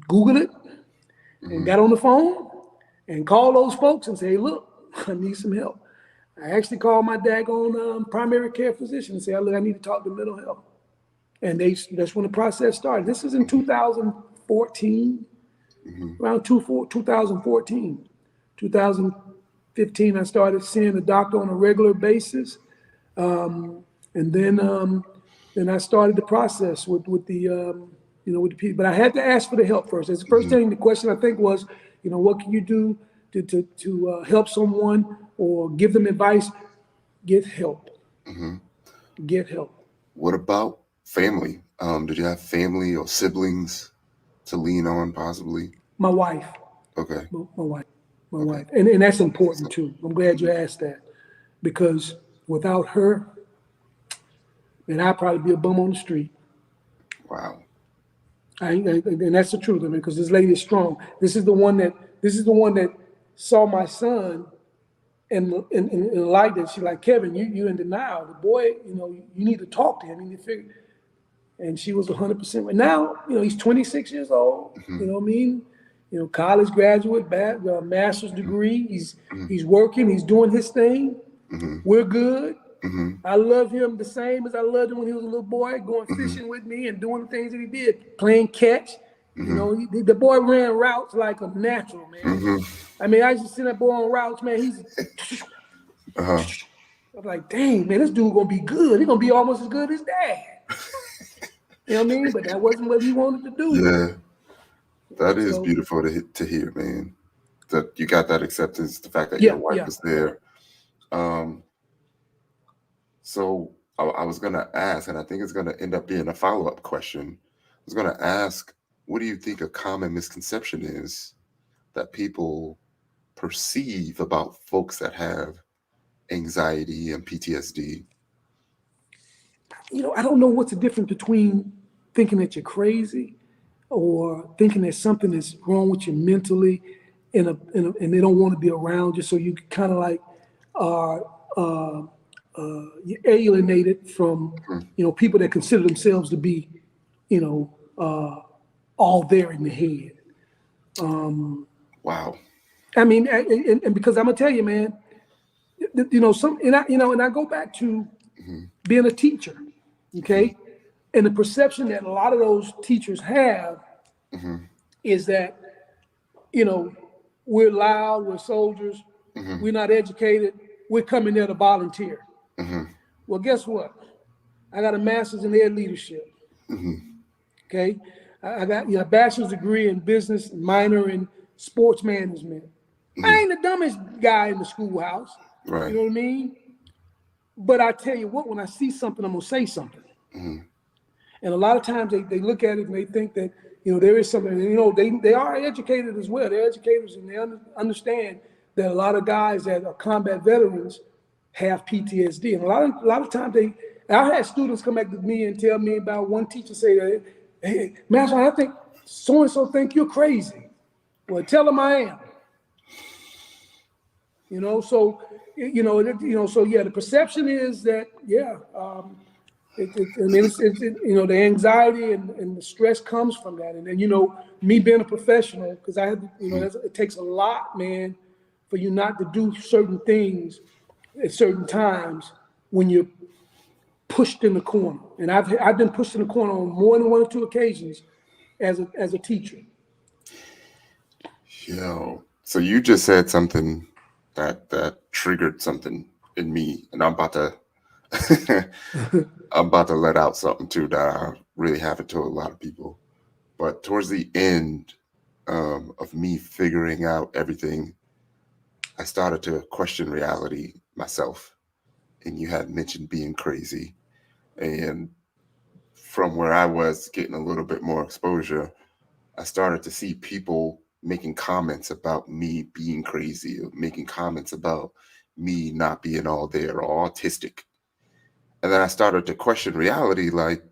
Googled it and got on the phone and called those folks and say, look, I need some help. I actually called my daggone primary care physician and said, look, I need to talk to mental health. And that's when the process started. This is in 2014, around 2014. 2015, I started seeing a doctor on a regular basis. And then I started the process with the people. But I had to ask for the help first. That's the first thing. The question I think was, what can you do to help someone or give them advice? Get help. Get help. What about family? Did you have family or siblings to lean on possibly? My wife. Okay. My wife. And that's important too. I'm glad you asked that, because without her, then I'd probably be a bum on the street. Wow. And that's the truth, because this lady is strong. This is the one that saw my son and liked it. She's like, Kevin, you in denial. The boy, you need to talk to him. You need to figure. And she was 100% right. Now, he's 26 years old. You know what I mean? College graduate, master's degree. He's working. He's doing his thing. We're good. I love him the same as I loved him when he was a little boy, going fishing with me and doing the things that he did, playing catch. The boy ran routes like a natural, man. I mean, I used to see that boy on routes, man. I'm like, dang, man, this dude gonna be good. He's gonna be almost as good as Dad. You know what I mean? But that wasn't what he wanted to do. Yeah, that is beautiful to hear, man. That you got that acceptance, the fact that your wife was there. So I was gonna ask, and I think it's gonna end up being a follow-up question. I was gonna ask, what do you think a common misconception is that people perceive about folks that have anxiety and PTSD? You know, I don't know what's the difference between thinking that you're crazy or thinking that something is wrong with you mentally, and they don't want to be around you, so you kind of like are you're alienated from people that consider themselves to be all there in the head. Wow. I mean, and because I'm gonna tell you, man, and I go back to being a teacher, okay, and the perception that a lot of those teachers have is that we're loud, we're soldiers, we're not educated, we're coming there to volunteer. Well, guess what? I got a master's in ed leadership. Okay, I got a bachelor's degree in business, minor in sports management. I ain't the dumbest guy in the schoolhouse. Right. You know what I mean? But I tell you what, when I see something, I'm gonna say something. And a lot of times they look at it and they think that there is something. And, they are educated as well. They're educators and they understand that a lot of guys that are combat veterans have PTSD. And a lot of times I had students come back to me and tell me about one teacher say, "Hey, Master, I think so and so think you're crazy." Well, tell them I am. So the perception is that the anxiety and the stress comes from that, and then me being a professional, because I had it takes a lot, man, for you not to do certain things at certain times when you're pushed in the corner, and I've been pushed in the corner on more than one or two occasions as a teacher. So you just said something that triggered something in me, and I'm about to let out something too that I really haven't told a lot of people. But towards the end of me figuring out everything, I started to question reality myself. And you had mentioned being crazy, and from where I was getting a little bit more exposure, I started to see people making comments about me being crazy, or making comments about me not being all there or autistic. And then I started to question reality, like,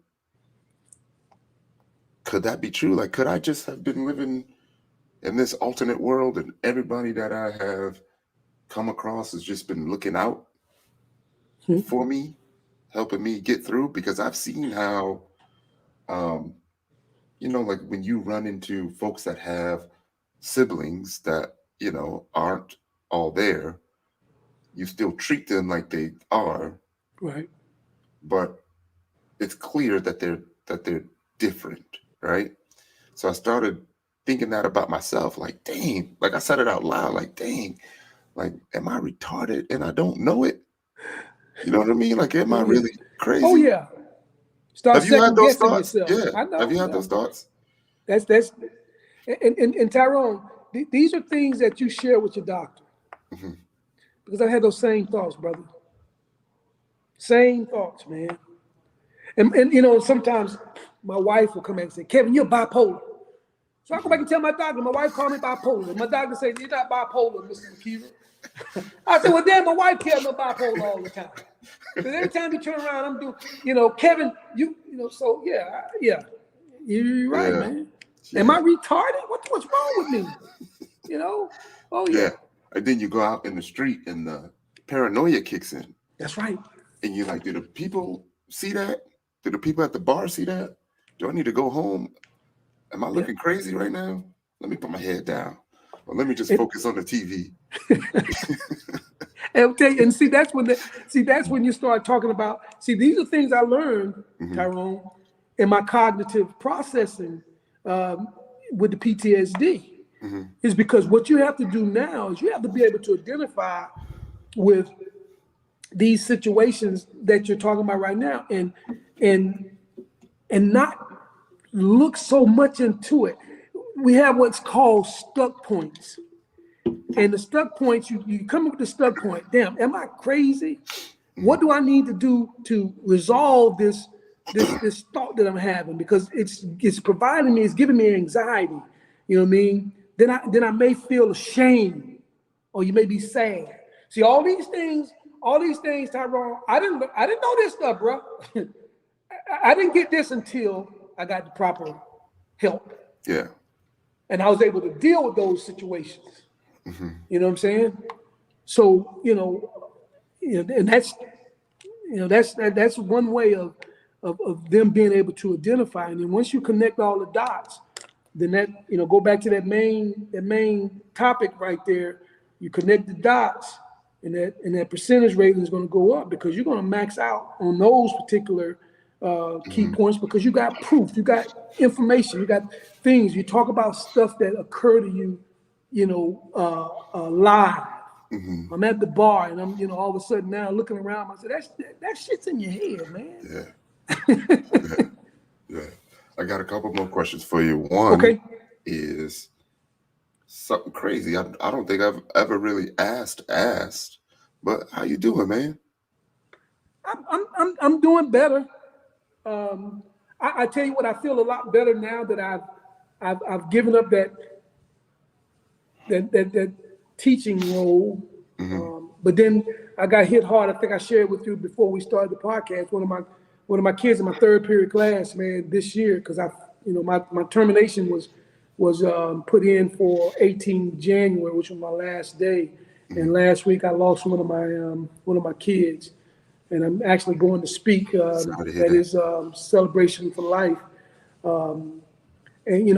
could that be true? Like, could I just have been living in this alternate world and everybody that I have come across has just been looking out for me, helping me get through? Because I've seen how, like when you run into folks that have siblings that, aren't all there, you still treat them like they are. Right. But it's clear that they're different, right? So I started thinking that about myself, like, dang, like I said it out loud, like, dang, like, am I retarded and I don't know it? You know what I mean? Like, am I really crazy? Oh yeah. Start second guessing yourself. Yeah. I know. Have you had those thoughts? That's and Tyrone, these are things that you share with your doctor. Because I had those same thoughts, brother. Same thoughts, man. And sometimes my wife will come back and say, "Kevin, you're bipolar." So I go back and tell my doctor. My wife called me bipolar. And my doctor said, "You're not bipolar, Mr. McKeever." I said, "Well, damn, my wife tells me bipolar all the time. Because every time you turn around, I'm doing, Kevin, so yeah, you're right, man. Yeah. Am I retarded? What's wrong with me? Oh yeah. And then you go out in the street and the paranoia kicks in. That's right. And you're like, do the people see that? Do the people at the bar see that? Do I need to go home? Am I looking crazy right now? Let me put my head down. Or let me just focus on the TV. And I'll tell you, and that's when you start talking about, these are things I learned, Tyrone, in my cognitive processing with the PTSD. Is because what you have to do now is you have to be able to identify with these situations that you're talking about right now, and not look so much into it. We have what's called stuck points. And the stuck points, you come up with the stuck point. Damn, am I crazy? What do I need to do to resolve this thought that I'm having? Because it's providing me, it's giving me anxiety. You know what I mean? Then I may feel ashamed, or you may be sad. See, all these things, Tyrone, I didn't know this stuff, bro. I didn't get this until I got the proper help. Yeah. And I was able to deal with those situations. You know what I'm saying? So, and that's one way of them being able to identify. And then once you connect all the dots, then that, go back to that main topic right there. You connect the dots, and that percentage rating is going to go up, because you're going to max out on those particular key points, because you got proof, you got information, you got things. You talk about stuff that occur to you, live. I'm at the bar, and I'm, all of a sudden now looking around, I said, that shit's in your head, man. Yeah. Yeah. I got a couple more questions for you. One is something crazy. I don't think I've ever really asked, but how you doing, man? I'm doing better. I tell you what, I feel a lot better now that I've given up that teaching role. But then I got hit hard. I think I shared with you before we started the podcast. One of my kids in my third period class, man, this year, because my termination was put in for 18 January, which was my last day. And last week I lost one of my kids, and I'm actually going to speak at his celebration for life. And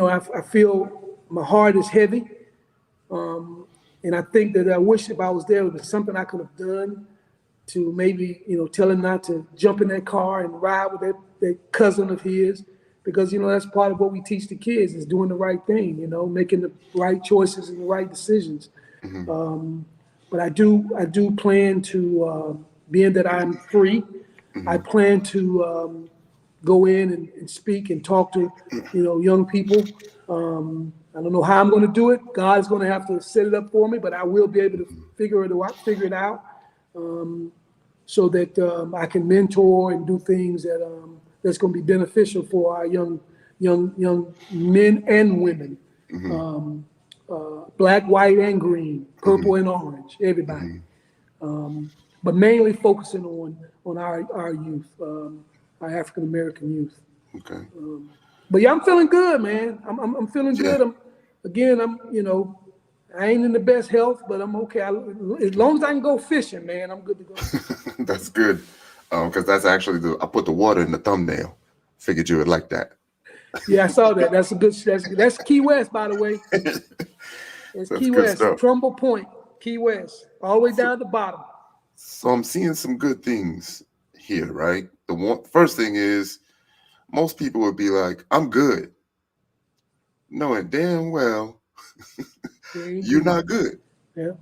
I feel my heart is heavy. And I think that I wish if I was there, it was something I could have done to maybe, tell him not to jump in that car and ride with that cousin of his, because, that's part of what we teach the kids, is doing the right thing, making the right choices and the right decisions. But I do plan to, being that I'm free, I plan to go in and speak and talk to, young people. I don't know how I'm going to do it. God's going to have to set it up for me, but I will be able to figure it out, so that I can mentor and do things that's going to be beneficial for our young men and women, black, white, and green, purple and orange, everybody. But mainly focusing on our youth, our African American youth. Okay. But yeah, I'm feeling good, man. I'm feeling good. I ain't in the best health, but I'm okay. As long as I can go fishing, man, I'm good to go. That's good. Because that's actually I put the water in the thumbnail. Figured you would like that. Yeah, I saw that. That's a good. That's Key West, by the way. It's Key West, stuff. Trumbull Point, Key West, all the way down to the bottom. So I'm seeing some good things here, right? First thing is, most people would be like, "I'm good," knowing damn well you're not good. Yeah,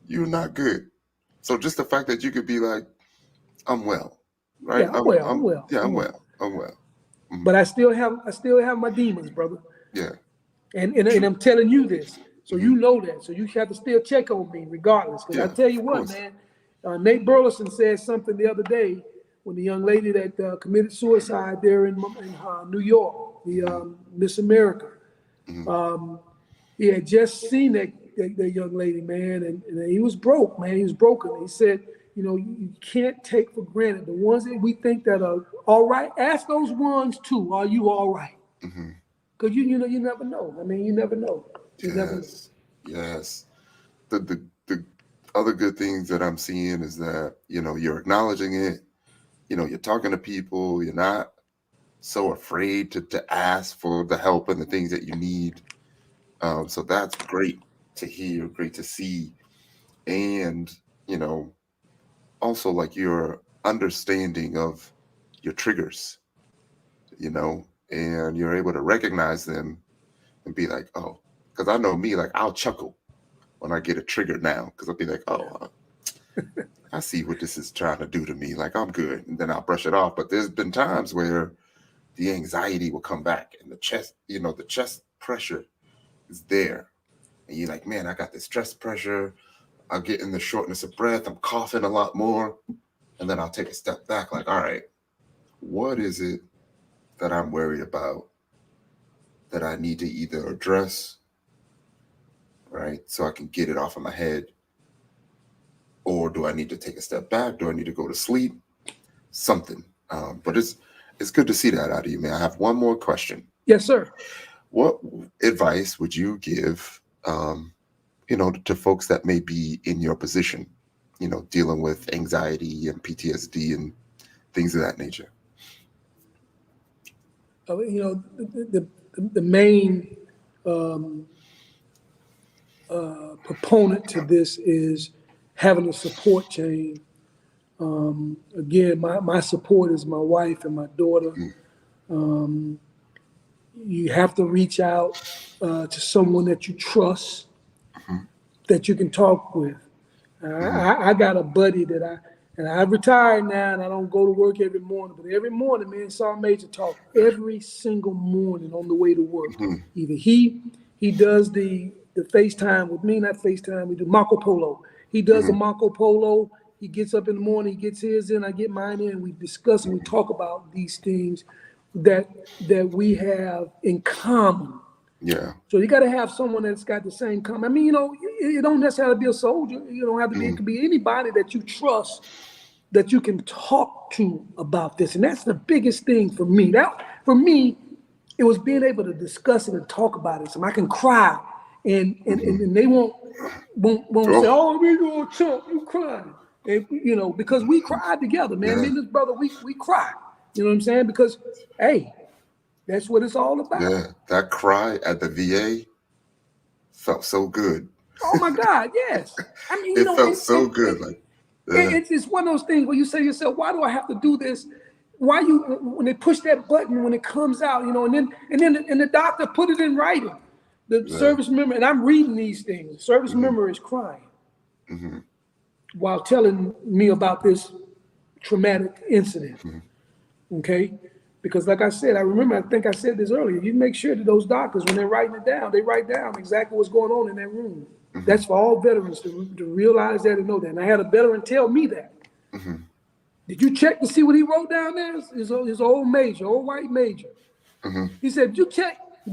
you're not good. So just the fact that you could be like, "I'm well," right? Yeah, I'm well. Yeah, I'm well. But I still have my demons, brother. Yeah. And I'm telling you this, so you know that. So you have to still check on me regardless. Because I tell you what, man, Nate Burleson said something the other day when the young lady that committed suicide there in New York, the Miss America. He had just seen that young lady, man, and he was broke, man. He was broken. He said, you can't take for granted the ones that we think that are all right. Ask those ones too. Are you all right? Because you never know. I mean, you never know. Yes. The other good things that I'm seeing is that you're acknowledging it. You're talking to people. You're not so afraid to ask for the help and the things that you need. So that's great to hear, great to see. And, also like your understanding of your triggers, and you're able to recognize them and be like, oh, because I know me, like I'll chuckle when I get a trigger now, because I'll be like, oh, I see what this is trying to do to me. Like, I'm good. And then I'll brush it off. But there's been times where the anxiety will come back and the chest, the chest pressure is there. And you're like, man, I got this chest pressure. I'll get in the shortness of breath. I'm coughing a lot more. And then I'll take a step back, like, all right, what is it that I'm worried about that I need to either address, right, so I can get it off of my head? Or do I need to take a step back? Do I need to go to sleep? Something. But it's good to see that out of you, man. I have one more question. Yes, sir. What advice would you give, to folks that may be in your position, dealing with anxiety and PTSD and things of that nature? The main proponent to this is having a support chain. Again, my support is my wife and my daughter. You have to reach out to someone that you trust, that you can talk with. I got a buddy and I retired now, and I don't go to work every morning, but every morning, me and Saul Major talk every single morning on the way to work. Either he does the FaceTime with me, not FaceTime, we do Marco Polo. He does a Marco Polo. He gets up in the morning, he gets his in, I get mine in, we discuss and we talk about these things that we have in common. Yeah. So you got to have someone that's got the same common. I mean, you don't necessarily be a soldier. You don't have to be. It could be anybody that you trust, that you can talk to about this, and that's the biggest thing for me. For me, it was being able to discuss it and talk about it. So I can cry, and they won't say, "Oh, we go chump, you crying," and because we cried together, man. Me and this brother, we cried. You know what I'm saying? Because hey, that's what it's all about. Yeah, that cry at the VA felt so good. Oh my God, yes. I mean, it felt so good. It's one of those things where you say to yourself, why do I have to do this? Why when they push that button, when it comes out, and then the doctor put it in writing. The service member, and I'm reading these things. The service member is crying while telling me about this traumatic incident. Okay? Because like I said, I think I said this earlier, you make sure that those doctors, when they're writing it down, they write down exactly what's going on in that room. That's for all veterans to realize that and know that. And I had a veteran tell me that. Did you check to see what he wrote down there? His old major, old white major. He said, did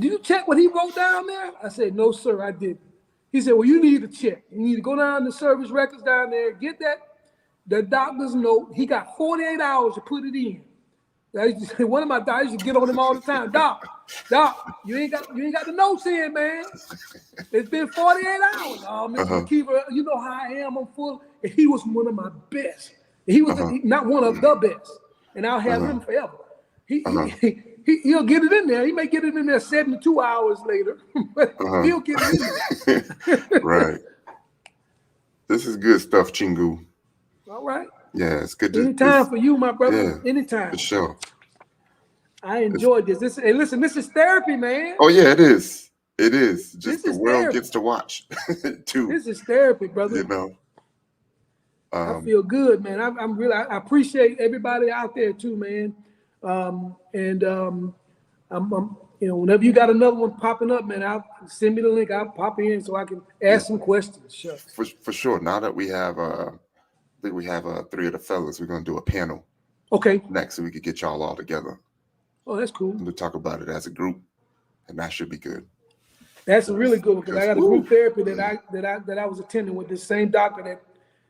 you check what he wrote down there? I said, no, sir, I didn't. He said, well, you need to check. You need to go down to service records down there, get the doctor's note. He got 48 hours to put it in. One of my doctors used to get on him all the time. Doc, you ain't got the notes in, man. It's been 48 hours. Oh, Mr. McKeever, you know how I am. I'm full. And he was one of my best. He was not one of the best. And I'll have him forever. He'll get it in there. He may get it in there 72 hours later, but he'll get it in there. Right. This is good stuff, Chingu. All right. Yeah, it's good. Anytime for you, my brother. Yeah, anytime. For sure. I enjoyed this. Hey, listen, this is therapy, man. Oh yeah, it is. It is. Just the world therapy. Gets to watch too. This is therapy, brother. I feel good, man. I appreciate everybody out there too, man. I'm whenever you got another one popping up, man, I'll send me the link. I'll pop in so I can ask some questions. Sure. For sure. Now that we have I think we have three of the fellas. We're going to do a panel. Okay. Next, so we could get y'all all together. Oh, that's cool. We'll talk about it as a group, and that should be good. That's really good because I got a group therapy that I was attending with this same doctor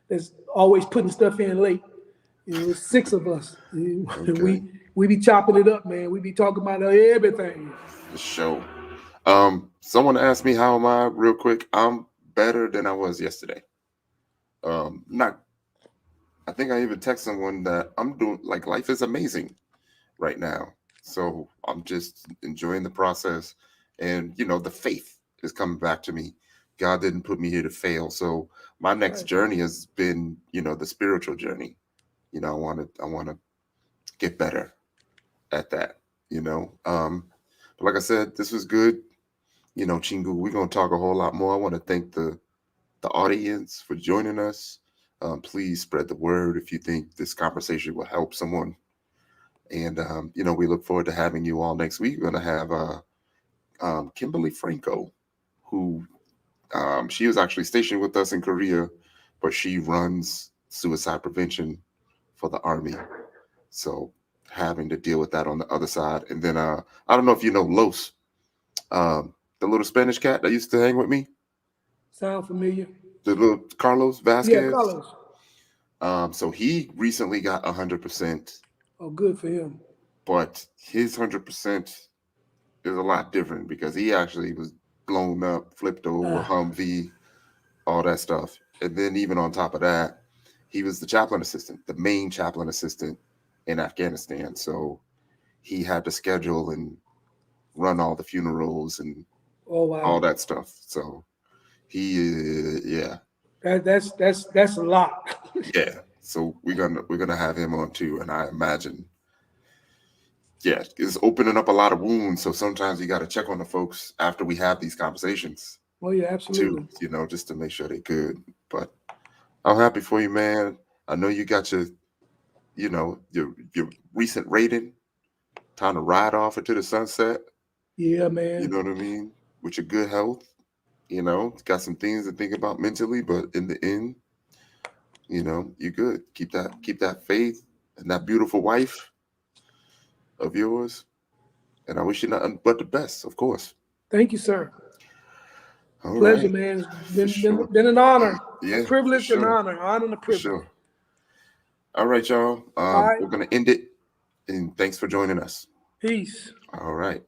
that's always putting stuff in late. It was 6 of us. Okay. We be chopping it up, man. We be talking about everything. For sure. Someone asked me how am I real quick. I'm better than I was yesterday. I think I even texted someone that I'm doing, like, life is amazing right now. So I'm just enjoying the process. And, the faith is coming back to me. God didn't put me here to fail. So my next journey has been, the spiritual journey. I want to get better at that, But like I said, this was good. Chingu, we're going to talk a whole lot more. I want to thank the audience for joining us. Please spread the word if you think this conversation will help someone. And, we look forward to having you all next week. We're going to have Kimberly Franco, who she was actually stationed with us in Korea, but she runs suicide prevention for the Army. So having to deal with that on the other side. And then I don't know if you know Los, the little Spanish cat that used to hang with me. Sound familiar? The little Carlos Vasquez. Yeah, Carlos. So he recently got 100%. Oh, good for him. But his 100% is a lot different because he actually was blown up, flipped over, Humvee, all that stuff. And then even on top of that, he was the chaplain assistant, the main chaplain assistant in Afghanistan. So he had to schedule and run all the funerals and all that stuff. So yeah. That's a lot. Yeah. So we're gonna have him on too, and I imagine, yeah, it's opening up a lot of wounds. So sometimes you got to check on the folks after we have these conversations. Oh yeah, absolutely. Too, just to make sure they're good. But I'm happy for you, man. I know you got your recent rating. Time to ride off into the sunset. Yeah, man. You know what I mean? With your good health. Got some things to think about mentally, but in the end, you're good. Keep that faith and that beautiful wife of yours. And I wish you nothing but the best, of course. Thank you, sir. All Pleasure, right. man. It's been an honor. Yeah, a privilege sure. and honor. Honor and a privilege. Sure. All right, y'all. All right. We're going to end it. And thanks for joining us. Peace. All right.